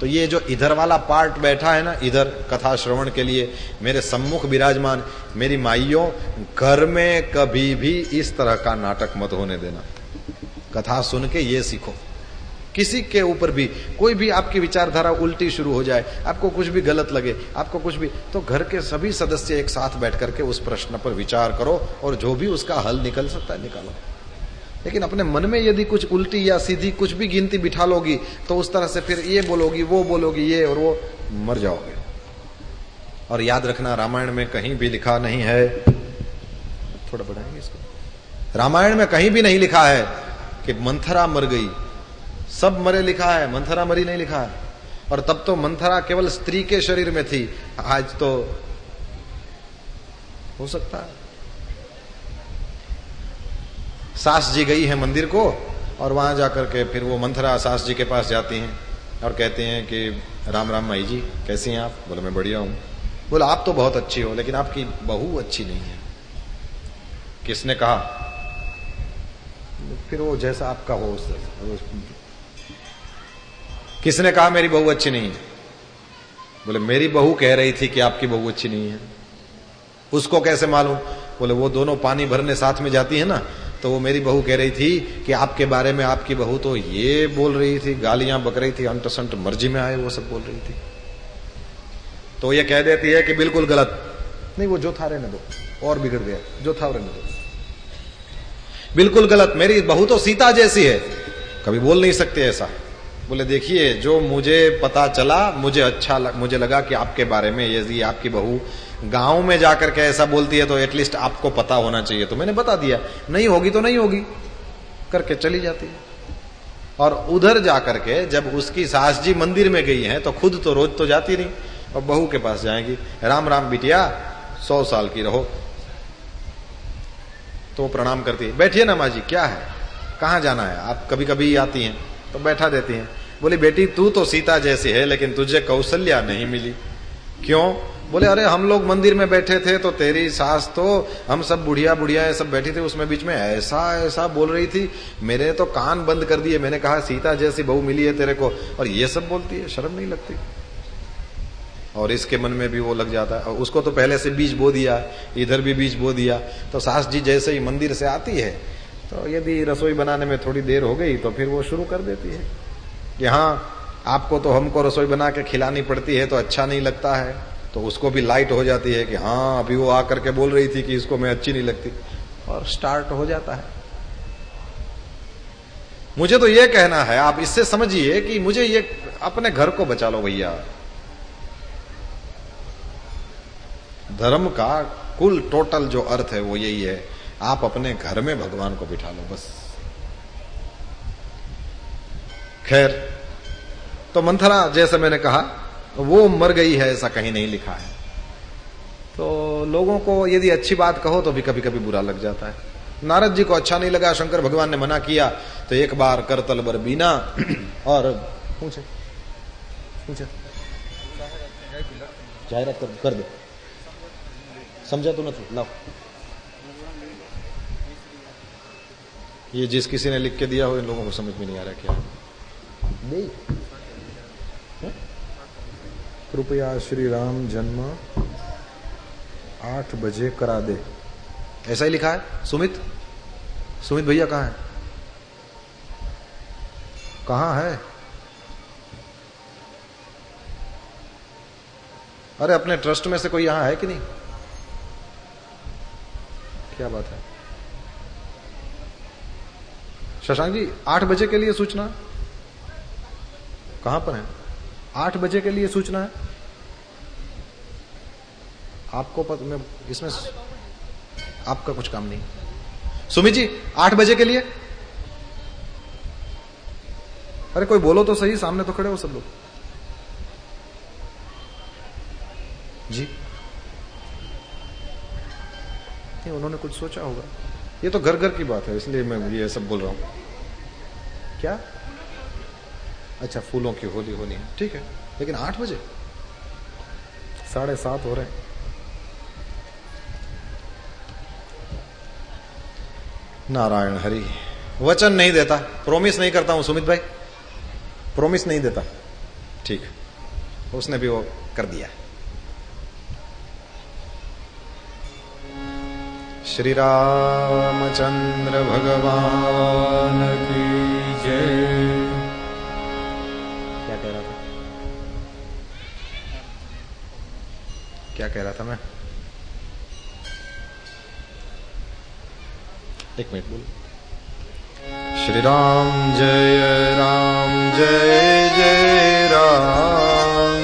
तो ये जो इधर वाला पार्ट बैठा है ना, इधर कथा श्रवण के लिए मेरे सम्मुख विराजमान, मेरी माइयों, घर में कभी भी इस तरह का नाटक मत होने देना। कथा सुन के ये सीखो। किसी के ऊपर भी कोई भी आपकी विचारधारा उल्टी शुरू हो जाए, आपको कुछ भी गलत लगे, आपको कुछ भी, तो घर के सभी सदस्य एक साथ बैठ करके उस प्रश्न पर विचार करो और जो भी उसका हल निकल सकता है निकालो। लेकिन अपने मन में यदि कुछ उल्टी या सीधी कुछ भी गिनती बिठा लोगी तो उस तरह से फिर ये बोलोगी, वो बोलोगी, ये और वो, मर जाओगे। और याद रखना, रामायण में कहीं भी लिखा नहीं है, थोड़ा बढ़ाएंगे इसको, रामायण में कहीं भी नहीं लिखा है कि मंथरा मर गई। सब मरे लिखा है, मंथरा मरी नहीं लिखा है। और तब तो मंथरा केवल स्त्री के शरीर में थी, आज तो हो सकता है सास जी गई है मंदिर को, और वहां जाकर के फिर वो मंथरा सास जी के पास जाती हैं और कहते हैं कि राम राम माई जी, कैसी हैं आप? बोले मैं बढ़िया हूं। बोला आप तो बहुत अच्छी हो, लेकिन आपकी बहू अच्छी नहीं है। किसने कहा? फिर वो जैसा आपका हो उस तरह। किसने कहा मेरी बहू अच्छी नहीं है? बोले मेरी बहू कह रही थी कि आपकी बहू अच्छी नहीं है। उसको कैसे मालूम? बोले वो दोनों पानी भरने साथ में जाती है ना, तो वो मेरी बहू कह रही थी कि आपके बारे में आपकी बहू तो ये बोल रही थी, गालियां बक रही थी, अंट संट मर्जी में आए वो सब बोल रही थी। तो ये कह देती है कि बिल्कुल गलत नहीं, वो जो था रहने दो, और बिगड़ गया, जो था रहने दो, बिल्कुल गलत, मेरी बहू तो सीता जैसी है। कभी बोल नहीं सकते ऐसा। बोले देखिए, जो मुझे पता चला, मुझे लगा कि आपके बारे में यदि आपकी बहू गांव में जाकर के ऐसा बोलती है तो एटलीस्ट आपको पता होना चाहिए, तो मैंने बता दिया। नहीं होगी तो नहीं होगी करके चली जाती है। और उधर जाकर के जब उसकी सास जी मंदिर में गई हैं तो खुद तो रोज तो जाती नहीं, और बहू के पास जाएंगी, राम राम बिटिया, 100 साल की रहो। तो प्रणाम करती है, बैठिए ना माँ जी, क्या है, कहाँ जाना है? आप कभी कभी आती हैं तो बैठा देती हैं। बोली बेटी तू तो सीता जैसी है, लेकिन तुझे कौशल्या नहीं मिली। क्यों? बोले अरे हम लोग मंदिर में बैठे थे तो तेरी सास तो, हम सब बुढ़िया सब बैठी थी, उसमें बीच में ऐसा ऐसा बोल रही थी, मेरे तो कान बंद कर दिए। मैंने कहा सीता जैसी बहू मिली है तेरे को, और ये सब बोलती है, शर्म नहीं लगती? और इसके मन में भी वो लग जाता है। और उसको तो पहले से बीज बो दिया, इधर भी बीज बो दिया। तो सास जी जैसे ही मंदिर से आती है तो यदि रसोई बनाने में थोड़ी देर हो गई तो फिर वो शुरू कर देती है कि हाँ आपको तो हमको रसोई बना के खिलानी पड़ती है तो अच्छा नहीं लगता है। तो उसको भी लाइट हो जाती है कि हाँ अभी वो आकर के बोल रही थी कि इसको मैं अच्छी नहीं लगती, और स्टार्ट हो जाता है। मुझे तो ये कहना है, आप इससे समझिए कि मुझे ये अपने घर को बचा लो भैया। धर्म का कुल टोटल जो अर्थ है वो यही है, आप अपने घर में भगवान को बिठा लो बस। खैर, तो मंथरा जैसे मैंने कहा वो मर गई है ऐसा कहीं नहीं लिखा है। तो लोगों को यदि अच्छी बात कहो तो भी कभी कभी बुरा लग जाता है। नारद जी को अच्छा नहीं लगा, शंकर भगवान ने मना किया, तो एक बार करतल बर बीना और पूछे जाहिरात कर दे, समझा तो नहीं? लाओ, ये जिस किसी ने लिख के दिया हो इन लोगों को समझ में नहीं आ रहा क्या है। कृपया श्री राम जन्म 8 बजे करा दे, ऐसा ही लिखा है। सुमित भैया कहाँ है? कहाँ है? अरे अपने ट्रस्ट में से कोई यहां है कि नहीं? क्या बात है? शशांक जी 8 बजे के लिए सूचना कहां पर है? 8 बजे के लिए सूचना है आपको मैं इसमें आपका कुछ काम नहीं। सुमित जी 8 बजे के लिए, अरे कोई बोलो तो सही, सामने तो खड़े हो सब लोग जी। नहीं, उन्होंने कुछ सोचा होगा, ये तो घर घर की बात है इसलिए मैं ये सब बोल रहा हूं। क्या? अच्छा फूलों की होली होनी है, ठीक है, लेकिन 8 बजे 7:30 हो रहे हैं। नारायण हरि, वचन नहीं देता, प्रोमिस नहीं करता हूं सुमित भाई, प्रोमिस नहीं देता, ठीक, उसने भी वो कर दिया। श्री रामचंद्र भगवान की जय। क्या कह रहा था? क्या कह रहा था मैं? एक मिनट बोलो। श्री राम जय जय राम,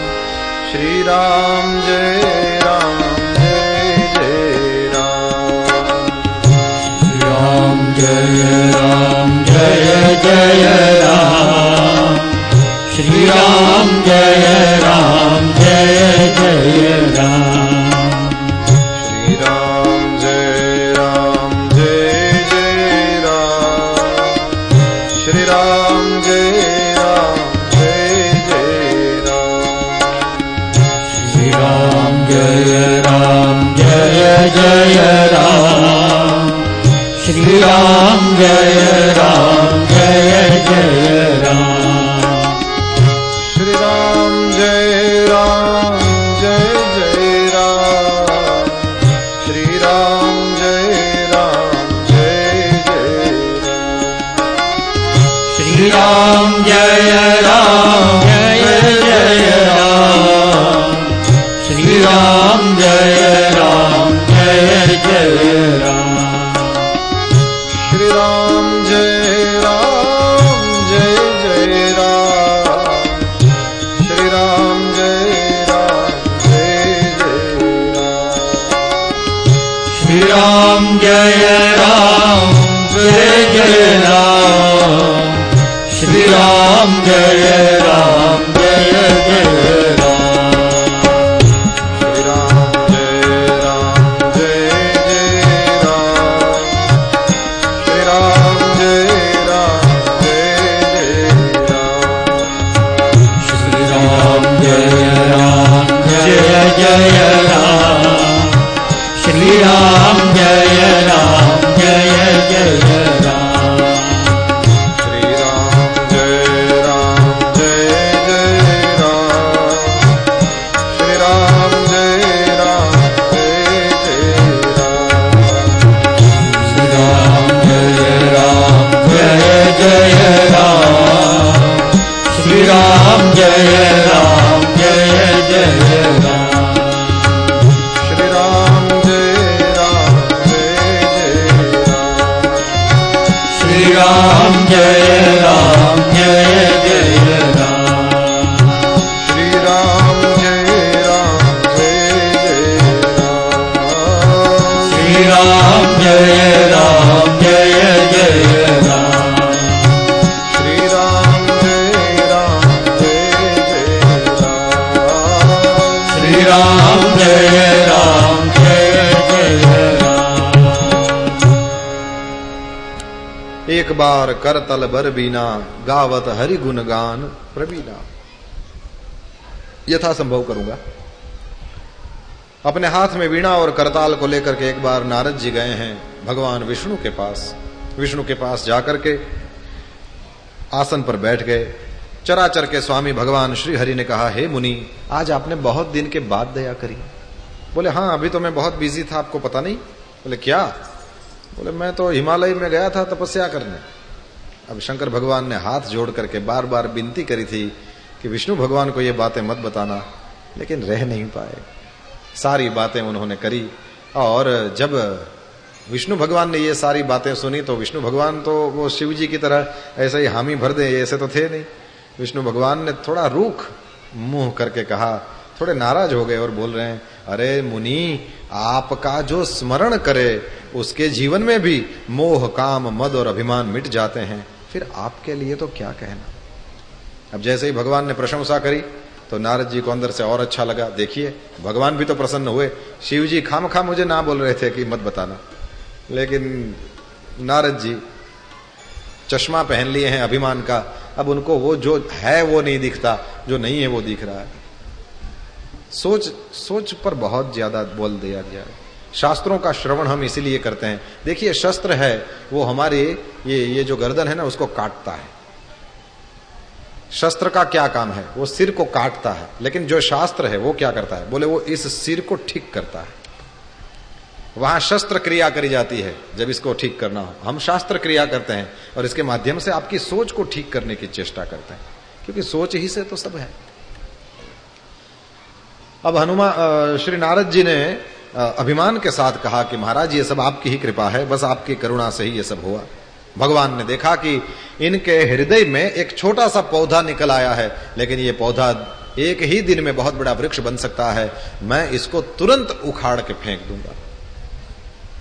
श्री राम जय जय राम जय जय राम, श्री राम जय जय राम, श्री राम जय जय राम, श्री राम जय जय राम, श्री राम जय जय राम, श्री राम जय जय राम, श्री राम जय जय राम, श्री राम जय जय राम, श्री राम जय जय राम, श्री राम जय जय राम, श्री राम जय जय राम, श्री राम जय श्री राम जय जय राम, श्री राम जय जय राम, श्री राम जय जय राम, श्री राम जय श्री राम जय जय राम, श्री राम जय जय राम, श्री राम जय जय राम, श्री राम जय श्री राम जय राम, श्री राम जय जय राम, श्री राम जय श्री राम जय जय राम, श्री राम जय श्री राम जय जय राम, श्री राम श्री राम जय जय राम। एक बार करतल बर बीना, गावत हरि गुण गान प्रवीणा। यथा संभव करूंगा। अपने हाथ में वीणा और करताल को लेकर के एक बार नारद जी गए हैं भगवान विष्णु के पास। विष्णु के पास जाकर के आसन पर बैठ गए। चराचर के स्वामी भगवान श्री हरि ने कहा, हे मुनि, आज आपने बहुत दिन के बाद दया करी। बोले, हाँ, अभी तो मैं बहुत बिजी था, आपको पता नहीं। बोले, क्या? बोले, मैं तो हिमालय में गया था तपस्या करने। अब शंकर भगवान ने हाथ जोड़ करके बार बार विनती करी थी कि विष्णु भगवान को ये बातें मत बताना, लेकिन रह नहीं पाए। सारी बातें उन्होंने करी और जब विष्णु भगवान ने ये सारी बातें सुनी तो विष्णु भगवान तो वो शिव जी की तरह ऐसे ही हामी भर दे, ऐसे तो थे नहीं। विष्णु भगवान ने थोड़ा रूख मुंह करके कहा, थोड़े नाराज हो गए और बोल रहे हैं, अरे मुनि, आपका जो स्मरण करे उसके जीवन में भी मोह, काम, मद और अभिमान मिट जाते हैं, फिर आपके लिए तो क्या कहना। अब जैसे ही भगवान ने प्रशंसा करी तो नारद जी को अंदर से और अच्छा लगा। देखिए, भगवान भी तो प्रसन्न हुए। शिव जी खामखा मुझे ना बोल रहे थे कि मत बताना, लेकिन नारद जी चश्मा पहन लिए हैं अभिमान का, अब उनको वो जो है वो नहीं दिखता, जो नहीं है वो दिख रहा है। सोच पर बहुत ज्यादा बोल दिया गया है। शास्त्रों का श्रवण हम इसीलिए करते हैं। देखिए, शस्त्र है वो हमारे ये जो गर्दन है ना, उसको काटता है। शस्त्र का क्या काम है? वो सिर को काटता है। लेकिन जो शास्त्र है वो क्या करता है? बोले वो इस सिर को ठीक करता है। वहां शस्त्र क्रिया करी जाती है जब इसको ठीक करना हो। हम शास्त्र क्रिया करते हैं और इसके माध्यम से आपकी सोच को ठीक करने की चेष्टा करते हैं, क्योंकि सोच ही से तो सब है। अब हनुमान श्री नारद जी ने अभिमान के साथ कहा कि महाराज, ये सब आपकी ही कृपा है, बस आपकी करुणा से ही ये सब हुआ। भगवान ने देखा कि इनके हृदय में एक छोटा सा पौधा निकल आया है, लेकिन ये पौधा एक ही दिन में बहुत बड़ा वृक्ष बन सकता है। मैं इसको तुरंत उखाड़ के फेंक दूंगा।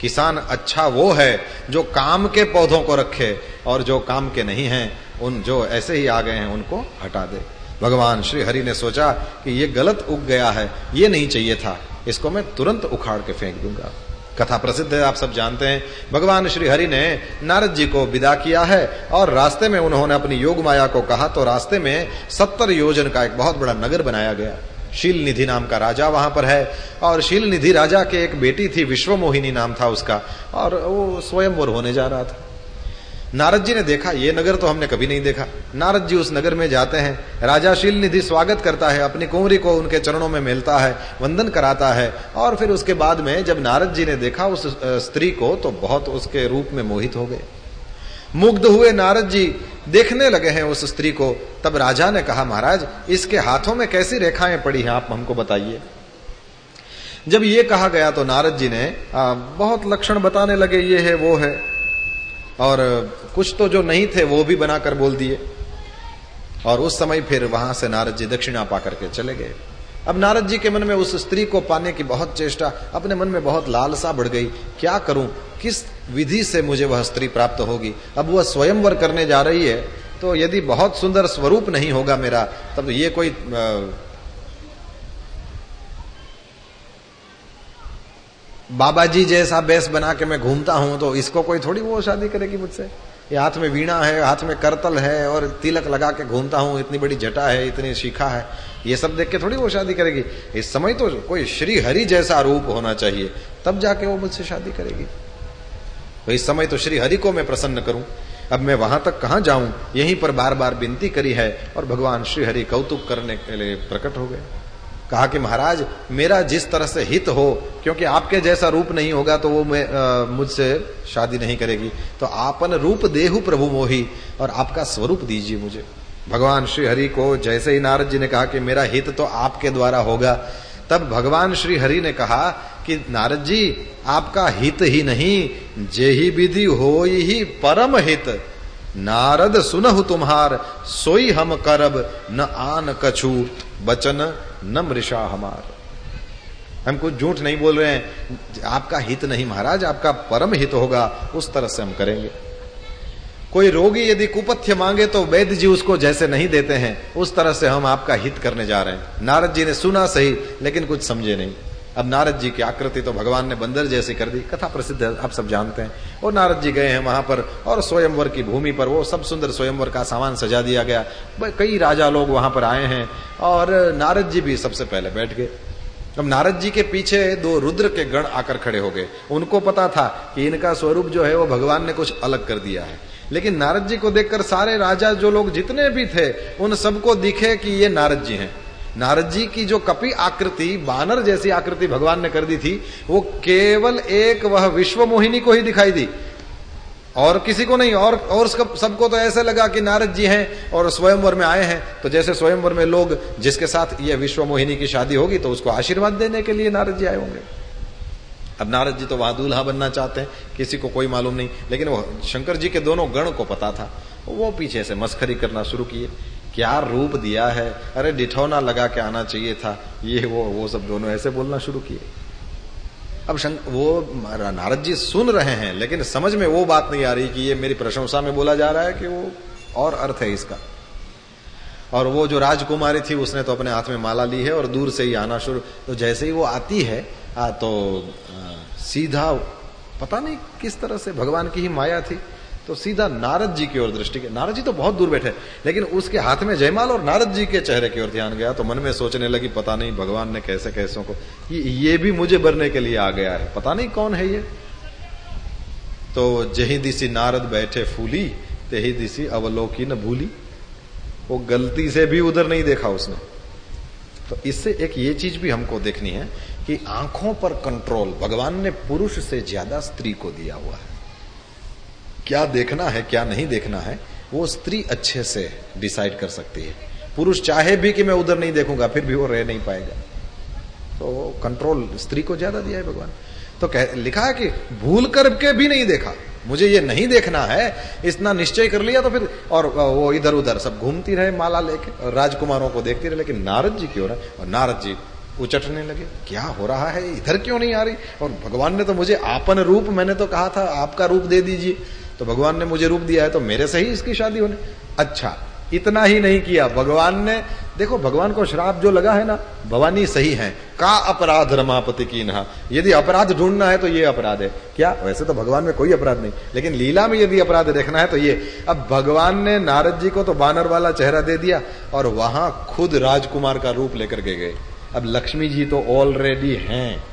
किसान अच्छा वो है जो काम के पौधों को रखे, और जो काम के नहीं हैं, उन जो ऐसे ही आ गए हैं उनको हटा दे। भगवान श्री हरि ने सोचा कि ये गलत उग गया है, ये नहीं चाहिए था, इसको मैं तुरंत उखाड़ के फेंक दूंगा। कथा प्रसिद्ध है, आप सब जानते हैं। भगवान श्री हरि ने नारद जी को विदा किया है और रास्ते में उन्होंने अपनी योग माया को कहा, तो रास्ते में 70 योजन का एक बहुत बड़ा नगर बनाया गया। शील निधि नाम का राजा वहां पर है, और शील निधि राजा के एक बेटी थी, विश्वमोहिनी नाम था उसका, और वो स्वयंवर होने जा रहा था। नारद जी ने देखा, ये नगर तो हमने कभी नहीं देखा। नारद जी उस नगर में जाते हैं, राजा शील निधि स्वागत करता है, अपनी कुंवरी को उनके चरणों में मिलता है, वंदन कराता है, और फिर उसके बाद में जब नारद जी ने देखा उस स्त्री को, तो बहुत उसके रूप में मोहित हो गए। मुग्ध हुए नारद जी देखने लगे हैं उस स्त्री को। तब राजा ने कहा, महाराज, इसके हाथों में कैसी रेखाएं पड़ी हैं, आप हमको बताइए। जब ये कहा गया तो नारद जी ने बहुत लक्षण बताने लगे, ये है वो है, और कुछ तो जो नहीं थे वो भी बनाकर बोल दिए। और उस समय फिर वहां से नारद जी दक्षिणा पा करके चले गए। अब नारद जी के मन में उस स्त्री को पाने की बहुत चेष्टा, अपने मन में बहुत लालसा बढ़ गई। क्या करूं, किस विधि से मुझे वह स्त्री प्राप्त होगी? अब वह स्वयंवर करने जा रही है, तो यदि बहुत सुंदर स्वरूप नहीं होगा मेरा, तब ये कोई बाबा जी जैसा बेस बना के मैं घूमता हूं, तो इसको कोई थोड़ी वो शादी करेगी मुझसे। ये हाथ में वीणा है, हाथ में करतल है, और तिलक लगा के घूमता हूं, इतनी बड़ी जटा है, इतनी शिखा है, ये सब देख के थोड़ी वो शादी करेगी। इस समय तो कोई श्री हरि जैसा रूप होना चाहिए, तब जाके वो मुझसे शादी करेगी। तो इस समय तो श्री हरि को मैं प्रसन्न करूं। अब मैं वहां तक कहां जाऊं? यहीं पर बार बार विनती करी है, और भगवान श्री हरि कौतुक करने के लिए प्रकट हो गए। कहा कि महाराज, मेरा जिस तरह से हित हो, क्योंकि आपके जैसा रूप नहीं होगा तो वो मुझसे शादी नहीं करेगी, तो आपन रूप देहु प्रभु मोही, और आपका स्वरूप दीजिए मुझे। भगवान श्री हरि को जैसे ही नारद जी ने कहा कि मेरा हित तो आपके द्वारा होगा, तब भगवान श्री हरि ने कहा कि नारद जी, आपका हित ही नहीं, जेहि विधि होई ही परम हित। नारद सुनहु तुम्हार, सोई हम करब, न आन कछु बचन न मृषा हमार। हम कुछ झूठ नहीं बोल रहे हैं, आपका हित नहीं महाराज, आपका परम हित होगा, उस तरह से हम करेंगे। कोई रोगी यदि कुपथ्य मांगे तो वैद्य जी उसको जैसे नहीं देते हैं, उस तरह से हम आपका हित करने जा रहे हैं। नारद जी ने सुना सही, लेकिन कुछ समझे नहीं। अब नारद जी की आकृति तो भगवान ने बंदर जैसी कर दी, कथा प्रसिद्ध है, आप सब जानते हैं। और नारद जी गए हैं वहां पर, और स्वयंवर की भूमि पर वो सब सुंदर स्वयंवर का सामान सजा दिया गया। कई राजा लोग वहां पर आए हैं, और नारद जी भी सबसे पहले बैठ गए। अब नारद जी के पीछे 2 रुद्र के गण आकर खड़े हो गए। उनको पता था कि इनका स्वरूप जो है वो भगवान ने कुछ अलग कर दिया है, लेकिन नारद जी को देखकर सारे राजा जो लोग जितने भी थे, उन सबको दिखे कि ये नारद जी हैं। नारद जी की जो कपि आकृति, बानर जैसी आकृति भगवान ने कर दी थी, वो केवल एक वह विश्वमोहिनी को ही दिखाई दी, और किसी को नहीं। और सबको तो ऐसे लगा कि नारद जी हैं और स्वयंवर में आए हैं, तो जैसे स्वयंवर में लोग जिसके साथ ये विश्वमोहिनी की शादी होगी तो उसको आशीर्वाद देने के लिए नारद जी आए होंगे। अब नारद जी तो वहां दूल्हा बनना चाहते हैं, किसी को कोई मालूम नहीं, लेकिन वो शंकर जी के दोनों गण को पता था। वो पीछे से मस्खरी करना शुरू किए क्या रूप दिया है, अरे डिठौना लगा के आना चाहिए था, ये वो सब दोनों ऐसे बोलना शुरू किए। अब वो नारद जी सुन रहे हैं लेकिन समझ में वो बात नहीं आ रही कि ये मेरी प्रशंसा में बोला जा रहा है कि वो और अर्थ है इसका। और वो जो राजकुमारी थी उसने तो अपने हाथ में माला ली है और दूर से ही आना शुरू, तो जैसे ही वो आती है तो सीधा पता नहीं किस तरह से भगवान की ही माया थी, तो सीधा नारद जी की ओर दृष्टि के, नारद जी तो बहुत दूर बैठे लेकिन उसके हाथ में जयमाल और नारद जी के चेहरे की ओर ध्यान गया, तो मन में सोचने लगी पता नहीं भगवान ने कैसे कैसों को ये भी मुझे भरने के लिए आ गया है, पता नहीं कौन है ये। तो जही दिसी नारद बैठे फूली, तेही दिसी अवलोकी न भूली। वो गलती से भी उधर नहीं देखा उसने। तो इससे एक ये चीज भी हमको देखनी है कि आंखों पर कंट्रोल भगवान ने पुरुष से ज्यादा स्त्री को दिया हुआ है। क्या देखना है क्या नहीं देखना है वो स्त्री अच्छे से डिसाइड कर सकती है। पुरुष चाहे भी कि मैं उधर नहीं देखूंगा फिर भी वो रह नहीं पाएगा। तो कंट्रोल स्त्री को ज्यादा दिया है भगवान। तो लिखा है कि भूल करके भी नहीं देखा, मुझे ये नहीं देखना है, इतना निश्चय कर लिया तो फिर, और वो इधर उधर सब घूमती रहे माला लेके और राजकुमारों को देखती रहे, लेकिन नारद जी क्यों रहे, और नारद जी उचटने लगे क्या हो रहा है, इधर क्यों नहीं आ रही, और भगवान ने तो मुझे आपन रूप, मैंने तो कहा था आपका रूप दे दीजिए, तो भगवान ने मुझे रूप दिया है तो मेरे से ही इसकी शादी होने। अच्छा इतना ही नहीं किया भगवान ने, देखो भगवान को श्राप जो लगा है ना, भवानी सही है, का अपराध रमापति की नहा, यदि अपराध ढूंढना है तो ये अपराध है क्या, वैसे तो भगवान में कोई अपराध नहीं, लेकिन लीला में यदि अपराध देखना है तो ये। अब भगवान ने नारद जी को तो बानर वाला चेहरा दे दिया और वहां खुद राजकुमार का रूप लेकर के गए। अब लक्ष्मी जी तो ऑलरेडी हैं,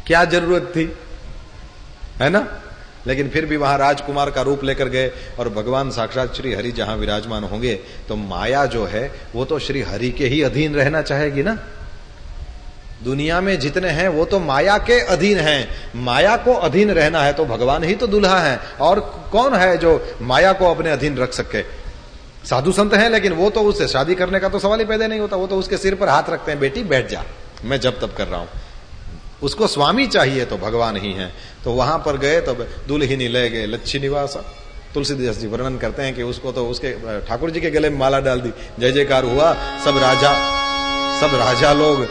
क्या जरूरत थी, है ना, लेकिन फिर भी वहां राजकुमार का रूप लेकर गए और भगवान साक्षात श्री हरि जहां विराजमान होंगे तो माया जो है वो तो श्री हरि के ही अधीन रहना चाहेगी ना। दुनिया में जितने हैं वो तो माया के अधीन हैं, माया को अधीन रहना है तो भगवान ही तो दुल्हा है, और कौन है जो माया को अपने अधीन रख सके। साधु संत हैं लेकिन वो तो उससे शादी करने का तो सवाल ही पैदा नहीं होता, वो तो उसके सिर पर हाथ रखते हैं, बेटी बैठ जा मैं जब तब कर रहा हूं। उसको स्वामी चाहिए तो भगवान ही है। तो वहां पर गए तो दुल्हिनी ले गए लच्छी निवासा। तुलसीदास जी वर्णन करते हैं कि उसको तो उसके ठाकुर जी के गले में माला डाल दी, जय जयकार हुआ, सब राजा लोग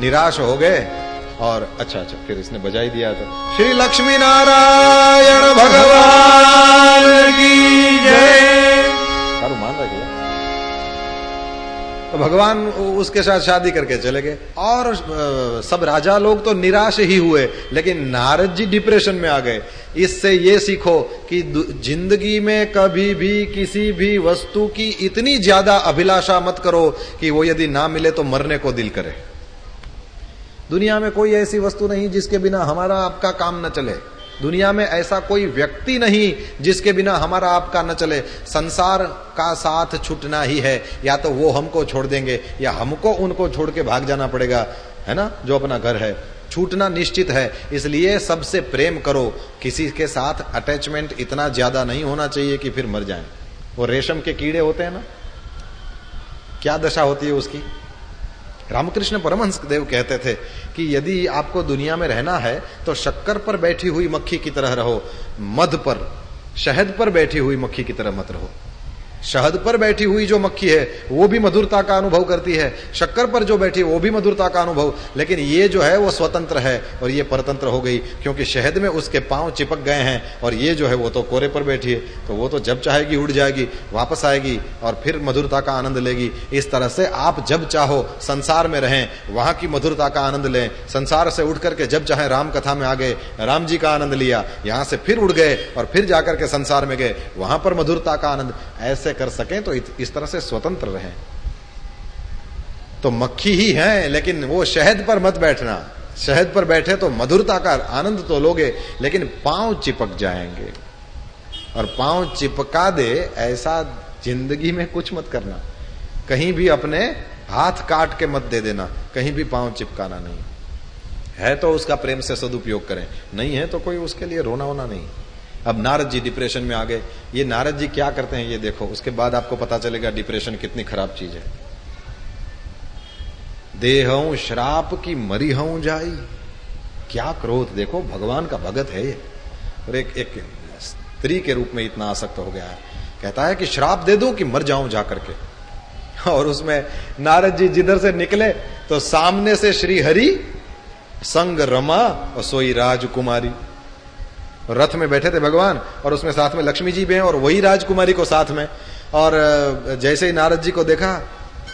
निराश हो गए। और अच्छा फिर इसने बजाई दिया तो श्री लक्ष्मी नारायण भगवान की जय, मान रखिए। तो भगवान उसके साथ शादी करके चले गए और सब राजा लोग तो निराश ही हुए, लेकिन नारद जी डिप्रेशन में आ गए। इससे ये सीखो कि जिंदगी में कभी भी किसी भी वस्तु की इतनी ज्यादा अभिलाषा मत करो कि वो यदि ना मिले तो मरने को दिल करे। दुनिया में कोई ऐसी वस्तु नहीं जिसके बिना हमारा आपका काम न चले, दुनिया में ऐसा कोई व्यक्ति नहीं जिसके बिना हमारा आपका न चले। संसार का साथ छूटना ही है, या तो वो हमको छोड़ देंगे या हमको उनको छोड़ के भाग जाना पड़ेगा, है ना, जो अपना घर है, छूटना निश्चित है। इसलिए सबसे प्रेम करो, किसी के साथ अटैचमेंट इतना ज्यादा नहीं होना चाहिए कि फिर मर जाएं। वो रेशम के कीड़े होते हैं ना, क्या दशा होती है उसकी। रामकृष्ण परमहंस देव कहते थे कि यदि आपको दुनिया में रहना है तो शक्कर पर बैठी हुई मक्खी की तरह रहो, मध पर, शहद पर बैठी हुई मक्खी की तरह मत रहो। शहद पर बैठी हुई जो मक्खी है वो भी मधुरता का अनुभव करती है, शक्कर पर जो बैठी है वो भी मधुरता का अनुभव, लेकिन ये जो है वो स्वतंत्र है और ये परतंत्र हो गई, क्योंकि शहद में उसके पांव चिपक गए हैं और ये जो है वो तो कोरे पर बैठी है, तो वो तो जब चाहेगी उड़ जाएगी, वापस आएगी और फिर मधुरता का आनंद लेगी। इस तरह से आप जब चाहो संसार में रहें, वहां की मधुरता का आनंद लें। संसार से उठ करके जब चाहे राम कथा में आ गए, राम जी का आनंद लिया, यहां से फिर उड़ गए और फिर जाकर के संसार में गए, वहां पर मधुरता का आनंद, ऐसे कर सकें तो इस तरह से स्वतंत्र रहें। तो मक्खी ही है लेकिन वो शहद पर मत बैठना, शहद पर बैठे तो मधुरता का आनंद तो लोगे लेकिन पांव चिपक जाएंगे, और पांव चिपका दे ऐसा जिंदगी में कुछ मत करना। कहीं भी अपने हाथ काट के मत दे देना, कहीं भी पांव चिपकाना नहीं है, तो उसका प्रेम से सदुपयोग करें, नहीं है तो कोई उसके लिए रोना होना नहीं। अब नारद जी डिप्रेशन में आ गए। ये नारद जी क्या करते हैं ये देखो, उसके बाद आपको पता चलेगा डिप्रेशन कितनी खराब चीज है। देहऊं श्राप की मरी हूं जाई, क्या क्रोध, देखो भगवान का भगत है ये, और एक स्त्री के रूप में इतना आसक्त हो गया है। कहता है कि श्राप दे दूं कि मर जाऊं जाकर के। और उसमें नारद जी जिधर से निकले तो सामने से श्री हरि संग रमा और सोई राजकुमारी, रथ में बैठे थे भगवान और उसमें साथ में लक्ष्मी जी भी हैं और वही राजकुमारी को साथ में। और जैसे ही नारद जी को देखा,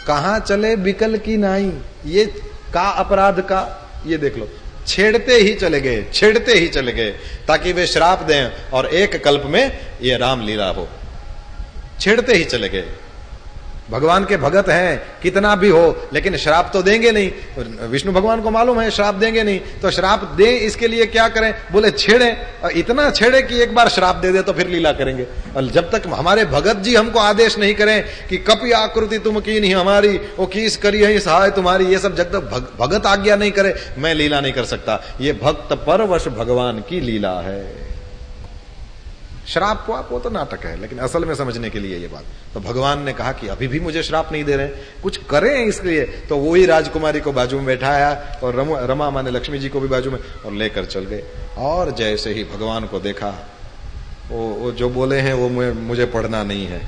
कहां चले बिकल की नाई, ये का अपराध का, ये देख लो, छेड़ते ही चले गए ताकि वे श्राप दें और एक कल्प में ये रामलीला हो। छेड़ते ही चले गए। भगवान के भगत हैं, कितना भी हो, लेकिन श्राप तो देंगे नहीं। विष्णु भगवान को मालूम है श्राप देंगे नहीं, तो श्राप दें इसके लिए क्या करें, बोले छेड़े, और इतना छेड़े कि एक बार श्राप दे दे तो फिर लीला करेंगे। और जब तक हमारे भगत जी हमको आदेश नहीं करें कि कपि आकृति तुम की नहीं हमारी, वो किस करी है सहाय तुम्हारी, ये सब जब तक भगत आज्ञा नहीं करे मैं लीला नहीं कर सकता। ये भक्त परवश भगवान की लीला है। श्राप को आप, वो तो नाटक है, लेकिन असल में समझने के लिए ये बात। तो भगवान ने कहा कि अभी भी मुझे श्राप नहीं दे रहे, कुछ करें इसलिए। तो वही राजकुमारी को बाजू में बैठाया और रमा माने लक्ष्मी जी को भी बाजू में, और लेकर चल गए। और जैसे ही भगवान को देखा, वो जो बोले हैं वो मुझे पढ़ना नहीं है,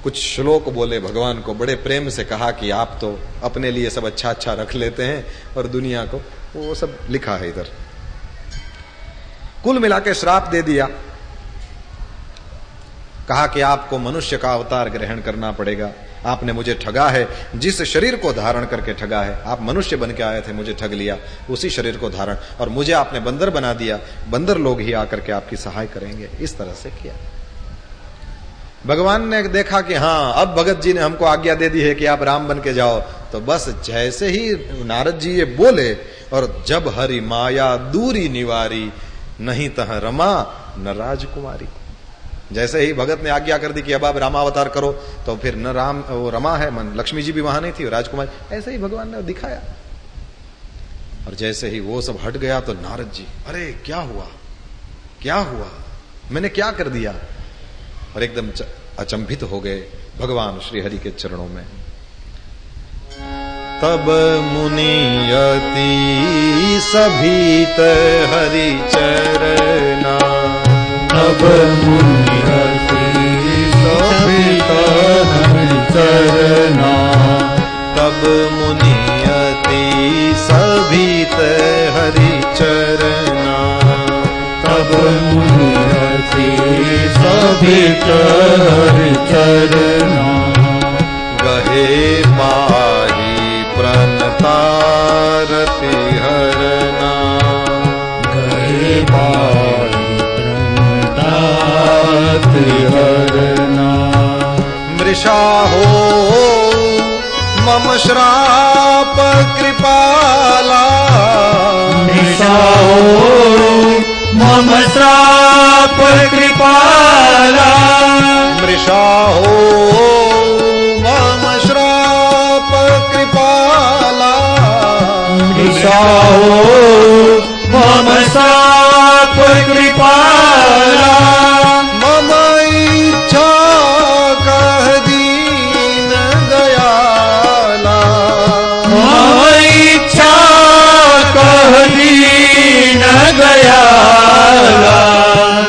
कुछ श्लोक बोले भगवान को, बड़े प्रेम से कहा कि आप तो अपने लिए सब अच्छा अच्छा रख लेते हैं और दुनिया को, वो सब लिखा है इधर। कुल मिला के श्राप दे दिया। कहा कि आपको मनुष्य का अवतार ग्रहण करना पड़ेगा, आपने मुझे ठगा है, जिस शरीर को धारण करके ठगा है। आप मनुष्य बन के आए थे, मुझे ठग लिया, उसी शरीर को धारण, और मुझे आपने बंदर बना दिया, बंदर लोग ही आकर के आपकी सहाय करेंगे। इस तरह से किया। भगवान ने देखा कि हाँ, अब भगत जी ने हमको आज्ञा दे दी है कि आप राम बन के जाओ। तो बस जैसे ही नारद जी ये बोले, और जब हरि माया दूरी निवारी, नहीं तह रमा न राजकुमारी। जैसे ही भगत ने आज्ञा कर दी कि अब आप रामावतार करो, तो फिर न राम, वो रमा है, मन लक्ष्मी जी भी वहां नहीं थी, राजकुमारी, ऐसे ही भगवान ने दिखाया। और जैसे ही वो सब हट गया तो नारद जी, अरे क्या हुआ, क्या हुआ, मैंने क्या कर दिया, और एकदम अचंभित हो गए भगवान श्री हरि के चरणों में। तब मुनियति सभीत हरि चरना, तब मुनियति सभीत हरि चरना, तब मुनियति सभीत हरि चरना, तब मुनियति सभीत हरि चरना, गहे पाही प्रणतारति हरना, गहे पाही प्रणतारति हरना, मृषा हो मम श्राप कृपाला, मृषा हो मम श्राप कृपाला, मृषा हो मम श्राप कृपाला, मृषा हो मम श्राप कृपाला, मम इच्छा कह दीन दयाला, मम इच्छा कह दीन दयाला,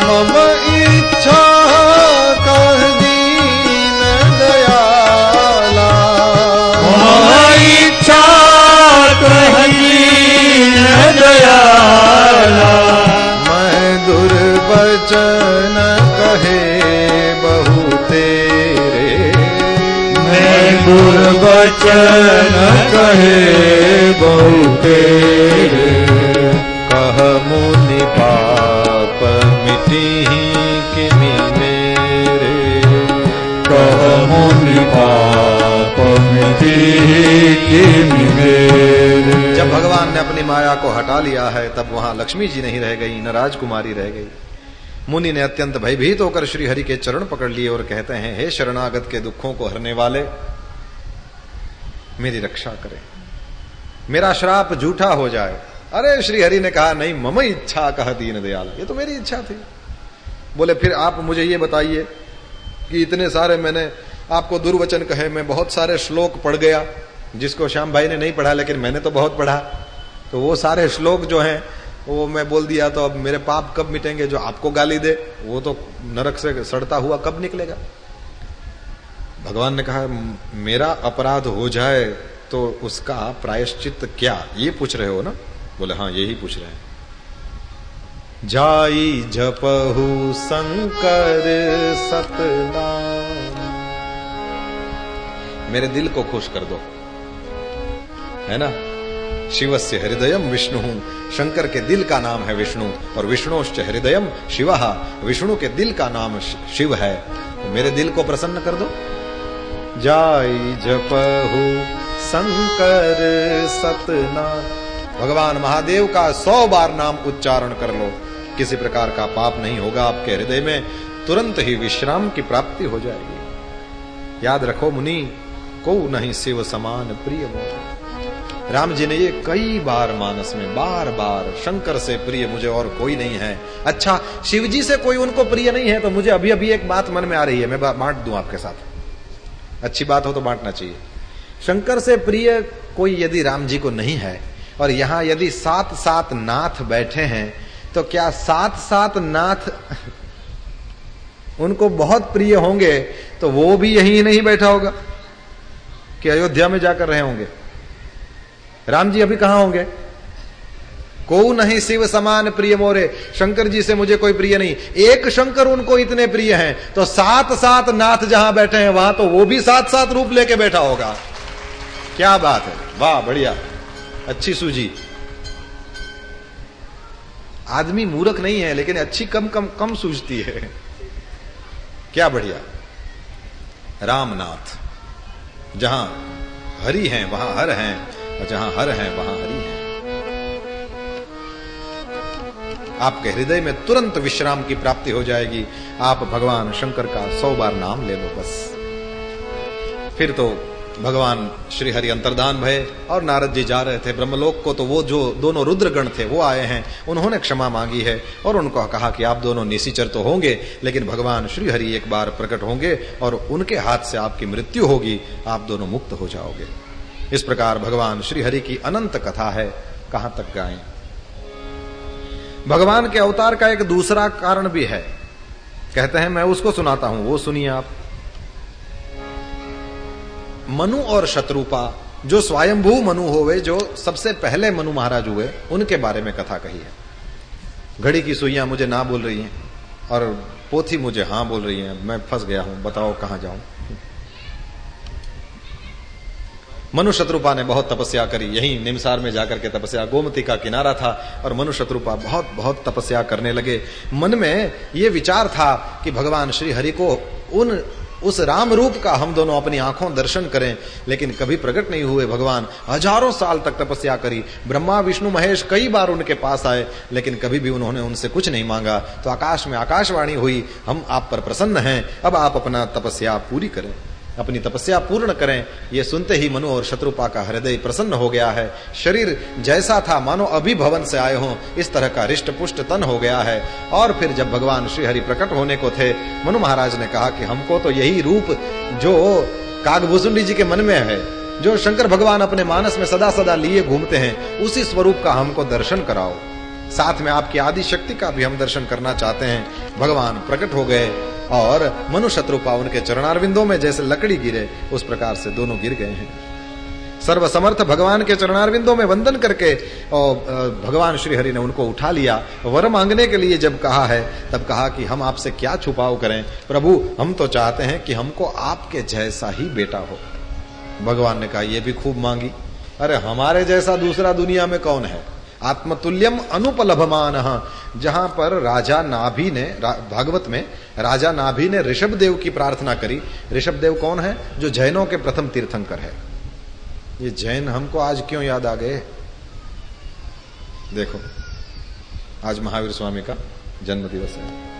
मम इच्छा कह दीन दयाला, मम इच्छा कह दीन दयाला, मैं दुर्वचन कहे बहु तेरे, मैं दुर्वचन कहे बहु तेरे, कह मुनि पाप मिटी किमि मेरे, कह मुनि पाप मिटी किमि मेरे। जब भगवान ने अपनी माया को हटा लिया है, तब वहां लक्ष्मी जी नहीं रह गई, न राजकुमारी रह गई। मुनि ने अत्यंत भयभीत होकर श्री हरि के चरण पकड़ लिए और कहते हैं, हे शरणागत के दुखों को हरने वाले, मेरी रक्षा करें, मेरा श्राप झूठा हो जाए। अरे श्री हरि ने कहा, नहीं, मम इच्छा कह दीन दयाल, ये तो मेरी इच्छा थी। बोले फिर आप मुझे ये बताइए कि इतने सारे मैंने आपको दुर्वचन कहे, मैं बहुत सारे श्लोक पढ़ गया, जिसको श्याम भाई ने नहीं पढ़ा लेकिन मैंने तो बहुत पढ़ा, तो वो सारे श्लोक जो हैं वो मैं बोल दिया तो अब मेरे पाप कब मिटेंगे, जो आपको गाली दे वो तो नरक से सड़ता हुआ कब निकलेगा। भगवान ने कहा मेरा अपराध हो जाए तो उसका प्रायश्चित क्या, ये पूछ रहे हो ना? बोले हाँ यही पूछ रहे हैं। जाई जपहु शंकर सतनाम, मेरे दिल को खुश कर दो, है ना। शिवस्य हृदयम विष्णु, शंकर के दिल का नाम है विष्णु, और विष्णुश्च हृदयम शिवः, विष्णु के दिल का नाम शिव है, तो मेरे दिल को प्रसन्न कर दो। जाई जपहु शंकर सतनाम, भगवान महादेव का 100 बार नाम उच्चारण कर लो, किसी प्रकार का पाप नहीं होगा आपके हृदय में, तुरंत ही विश्राम की प्राप्ति हो जाएगी। याद रखो मुनि, को नहीं शिव समान प्रिय मोर। राम जी ने ये कई बार मानस में बार बार, शंकर से प्रिय मुझे और कोई नहीं है। अच्छा, शिव जी से कोई उनको प्रिय नहीं है तो मुझे अभी अभी एक बात मन में आ रही है, मैं बांट दूं आपके साथ, अच्छी बात हो तो बांटना चाहिए। शंकर से प्रिय कोई यदि राम जी को नहीं है, और यहां यदि 7 नाथ बैठे हैं, तो क्या 7 नाथ उनको बहुत प्रिय होंगे तो वो भी यहीं नहीं बैठा होगा कि अयोध्या में जाकर रहे होंगे? राम जी अभी कहां होंगे? को नहीं शिव समान प्रिय मोरे, शंकर जी से मुझे कोई प्रिय नहीं। एक शंकर उनको इतने प्रिय हैं तो 7 नाथ जहां बैठे हैं वहां तो वो भी 7 रूप लेके बैठा होगा। क्या बात है, वाह बढ़िया, अच्छी सूझी। आदमी मूर्ख नहीं है लेकिन अच्छी कम सूझती है। क्या बढ़िया। रामनाथ, जहां हरि हैं वहां हर हैं, और जहां हर हैं वहां हरि हैं। आपके हृदय में तुरंत विश्राम की प्राप्ति हो जाएगी। आप भगवान शंकर का 100 बार नाम ले लो बस। फिर तो भगवान श्री हरि अंतर्धान भय, और नारद जी जा रहे थे ब्रह्मलोक को, तो वो जो दोनों रुद्रगण थे वो आए हैं, उन्होंने क्षमा मांगी है और उनको कहा कि आप दोनों निशिचर तो होंगे लेकिन भगवान श्री हरि एक बार प्रकट होंगे और उनके हाथ से आपकी मृत्यु होगी, आप दोनों मुक्त हो जाओगे। इस प्रकार भगवान श्री हरि की अनंत कथा है, कहां तक गाएं। भगवान के अवतार का एक दूसरा कारण भी है, कहते हैं, मैं उसको सुनाता हूं, वो सुनिए आप। मनु और शत्रुपा, जो स्वयंभू मनु होवे, जो सबसे पहले मनु महाराज हुए, उनके बारे में कथा कही है। घड़ी की सुइयां मुझे ना बोल रही हैं और पोथी मुझे हां बोल रही है, मैं फंस गया हूं, बताओ कहां जाऊं। मनु शत्रुपा ने बहुत तपस्या करी, यहीं निमसार में जाकर के तपस्या, गोमती का किनारा था और मनु शत्रुपा बहुत बहुत तपस्या करने लगे। मन में ये विचार था कि भगवान श्री हरि को उस राम रूप का हम दोनों अपनी आंखों दर्शन करें, लेकिन कभी प्रकट नहीं हुए। भगवान हजारों साल तक तपस्या करी, ब्रह्मा विष्णु महेश कई बार उनके पास आए, लेकिन कभी भी उन्होंने उनसे कुछ नहीं मांगा। तो आकाश में आकाशवाणी हुई, हम आप पर प्रसन्न हैं, अब आप अपना तपस्या पूरी करें, अपनी तपस्या पूर्ण करें। ये सुनते ही मनु और शत्रुपा का हृदय प्रसन्न हो गया है। शरीर जैसा था मानो अभी भवन से आए हों, इस तरह का रिष्ट पुष्ट तन हो गया है। और फिर जब भगवान श्री हरि प्रकट होने को थे, मनु महाराज ने कहा कि हमको तो यही रूप जो कागभूषुंडी जी के मन में है, जो शंकर भगवान अपने मानस में सदा सदा लिए घूमते हैं, उसी स्वरूप का हमको दर्शन कराओ। साथ में आपकी आदि शक्ति का भी हम दर्शन करना चाहते हैं। भगवान प्रकट हो गए और मनु शत्रुपा उनके चरणारविंदों में जैसे लकड़ी गिरे, उस प्रकार से दोनों गिर गए हैं। सर्वसमर्थ भगवान के चरणारविंदों में वंदन करके और भगवान श्री हरि ने उनको उठा लिया। वर मांगने के लिए जब कहा है, तब कहा कि हम आपसे क्या छुपाव करें प्रभु, हम तो चाहते हैं कि हमको आपके जैसा ही बेटा हो। भगवान ने कहा ये भी खूब मांगी, अरे हमारे जैसा दूसरा दुनिया में कौन है। आत्मतुल्यम अनुपलभमान, जहां पर राजा नाभि ने, भागवत में राजा नाभि ने ऋषभदेव की प्रार्थना करी। ऋषभदेव कौन है? जो जैनों के प्रथम तीर्थंकर है। ये जैन हमको आज क्यों याद आ गए? देखो, आज महावीर स्वामी का जन्म दिवस है,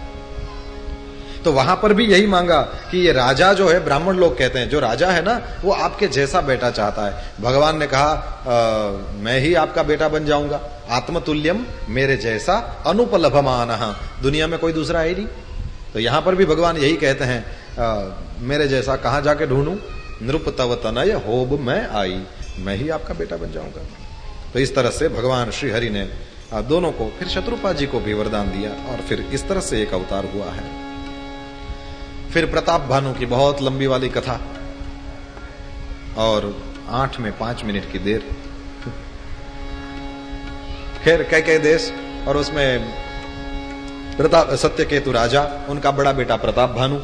तो वहां पर भी यही मांगा कि ये राजा जो है, ब्राह्मण लोग कहते हैं, जो राजा है ना, वो आपके जैसा बेटा चाहता है। भगवान ने कहा मैं ही आपका बेटा बन जाऊंगा, आत्मतुल्यम, मेरे जैसा, अनुपलभमान, दुनिया में कोई दूसरा है नहीं। तो यहां पर भी भगवान यही कहते हैं मेरे जैसा कहां जाके ढूंढूं, नृप तव तनय होब मैं आई, मैं ही आपका बेटा बन जाऊंगा। तो इस तरह से भगवान श्री हरि ने दोनों को, फिर शत्रुपा जी को भी वरदान दिया और फिर इस तरह से एक अवतार हुआ है। फिर प्रताप भानु की बहुत लंबी वाली कथा और 8 में 5 मिनट की देर। खैर कई देश, और उसमें प्रताप सत्यकेतु राजा, उनका बड़ा बेटा प्रताप भानु।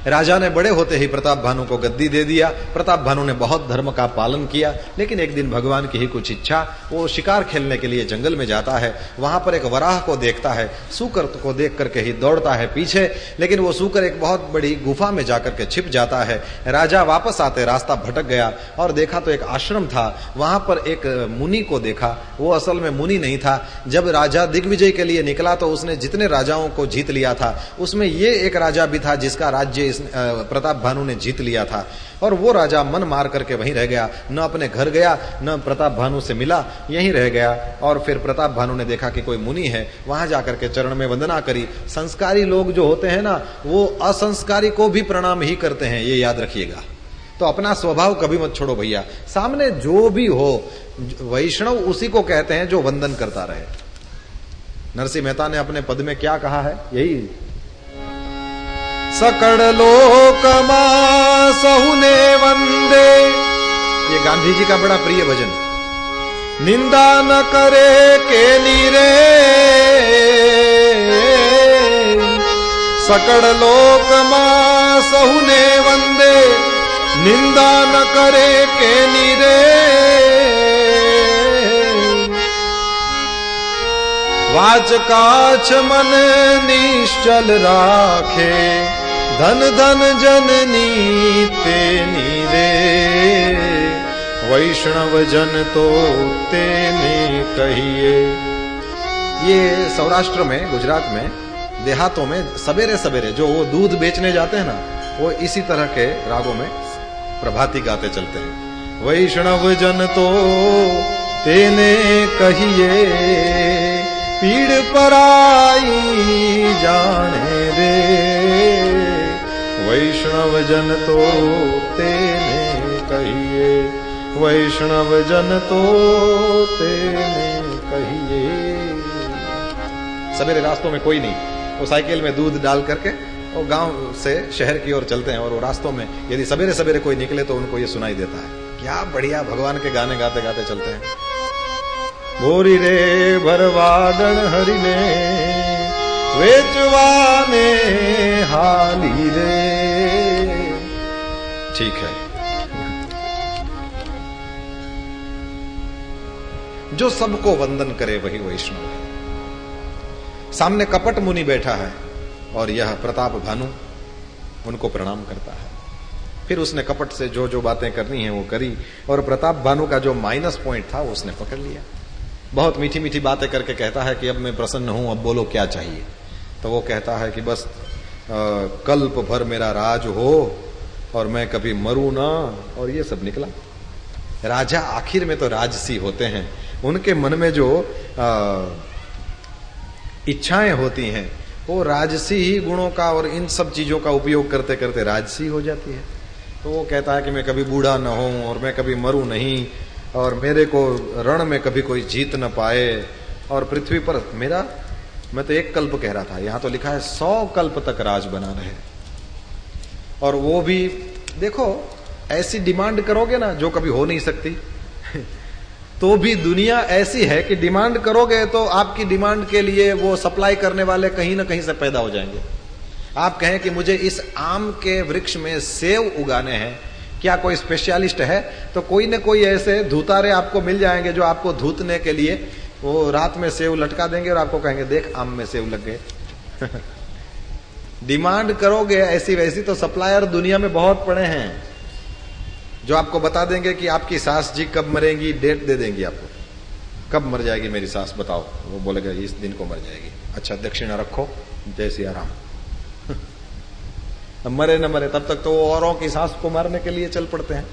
राजा ने बड़े होते ही प्रताप भानु को गद्दी दे दिया। प्रताप भानु ने बहुत धर्म का पालन किया, लेकिन एक दिन भगवान की ही कुछ इच्छा, वो शिकार खेलने के लिए जंगल में जाता है। वहां पर एक वराह को देखता है, सूकर को देख करके ही दौड़ता है पीछे, लेकिन वो सूकर एक बहुत बड़ी गुफा में जाकर के छिप जाता है। राजा वापस आते रास्ता भटक गया और देखा तो एक आश्रम था, वहां पर एक मुनि को देखा। वो असल में मुनि नहीं था। जब राजा दिग्विजय के लिए निकला तो उसने जितने राजाओं को जीत लिया था, उसमें ये एक राजा भी था जिसका राज्य प्रताप भानु ने जीत लिया था। और वो राजा मन मार करके वहीं रह गया, न अपने घर गया, न प्रताप भानु से मिला, यहीं रह गया। और फिर प्रताप भानु ने देखा कि कोई मुनि है, वहां जाकर के चरण में वंदना करी। संस्कारी लोग जो होते हैं ना, वो असंस्कारी को भी प्रणाम ही करते हैं, ये याद रखिएगा। तो अपना स्वभाव कभी मत छोड़ो भैया। सामने जो भी हो, वैष्णव उसी को कहते हैं जो वंदन करता रहे। नरसिंह मेहता ने अपने पद में क्या कहा है, यही सकड़ लोकमा सहुने वंदे, ये गांधी जी का बड़ा प्रिय भजन। निंदा न करे के नीरे, सकड़ लोकमा सहुने वंदे, निंदा न करे के नीरे। वाच काछ मन निश्चल राखे, धन धन जननी तेनी रे। वैष्णव जन तो तेने कहिए। ये सौराष्ट्र में, गुजरात में, देहातों में सवेरे सवेरे जो वो दूध बेचने जाते हैं ना, वो इसी तरह के रागों में प्रभाती गाते चलते हैं। वैष्णव जन तो तेने कहिए, पीड़ पराई जाने रे। वैष्णव जन तो तेने कहिए, वैष्णव जन तो तेने कहिए। सवेरे रास्तों में कोई नहीं, वो साइकिल में दूध डाल करके वो गांव से शहर की ओर चलते हैं, और वो रास्तों में यदि सवेरे सवेरे कोई निकले तो उनको ये सुनाई देता है। क्या बढ़िया भगवान के गाने गाते गाते चलते हैं। भोरी रे भरवाडन हरिने, वेचवाने हाली रे। ठीक है, जो सबको वंदन करे वही वैष्णव है। सामने कपट मुनि बैठा है और यह प्रताप भानु उनको प्रणाम करता है। फिर उसने कपट से जो जो बातें करनी है वो करी, और प्रताप भानु का जो माइनस पॉइंट था वो उसने पकड़ लिया। बहुत मीठी मीठी बातें करके कहता है कि अब मैं प्रसन्न हूं, अब बोलो क्या चाहिए। तो वो कहता है कि बस कल्प भर मेरा राज हो और मैं कभी मरूं ना, और ये सब निकला। राजा आखिर में तो राजसी होते हैं, उनके मन में जो इच्छाएं होती हैं वो राजसी ही गुणों का और इन सब चीजों का उपयोग करते करते राजसी हो जाती है। तो वो कहता है कि मैं कभी बूढ़ा न हूं और मैं कभी मरूं नहीं, और मेरे को रण में कभी कोई जीत न पाए, और पृथ्वी पर मेरा, मैं तो एक कल्प कह रहा था, यहां तो लिखा है 100 कल्प तक राज बना रहे। और वो भी देखो, ऐसी डिमांड करोगे ना जो कभी हो नहीं सकती तो भी दुनिया ऐसी है कि डिमांड करोगे तो आपकी डिमांड के लिए वो सप्लाई करने वाले कहीं ना कहीं से पैदा हो जाएंगे। आप कहें कि मुझे इस आम के वृक्ष में सेव उगाने हैं, क्या कोई स्पेशलिस्ट है? तो कोई न कोई ऐसे धूतारे आपको मिल जाएंगे जो आपको धूतने के लिए वो रात में सेव लटका देंगे और आपको कहेंगे देख आम में सेव लग गए डिमांड करोगे ऐसी वैसी तो सप्लायर दुनिया में बहुत पड़े हैं जो आपको बता देंगे कि आपकी सास जी कब मरेंगी, डेट दे देंगी आपको, कब मर जाएगी मेरी सास बताओ। वो बोलेगा इस दिन को मर जाएगी। अच्छा दक्षिणा रखो, जय सिया राम मरे न मरे तब तक तो वो औरों की सास को मारने के लिए चल पड़ते हैं।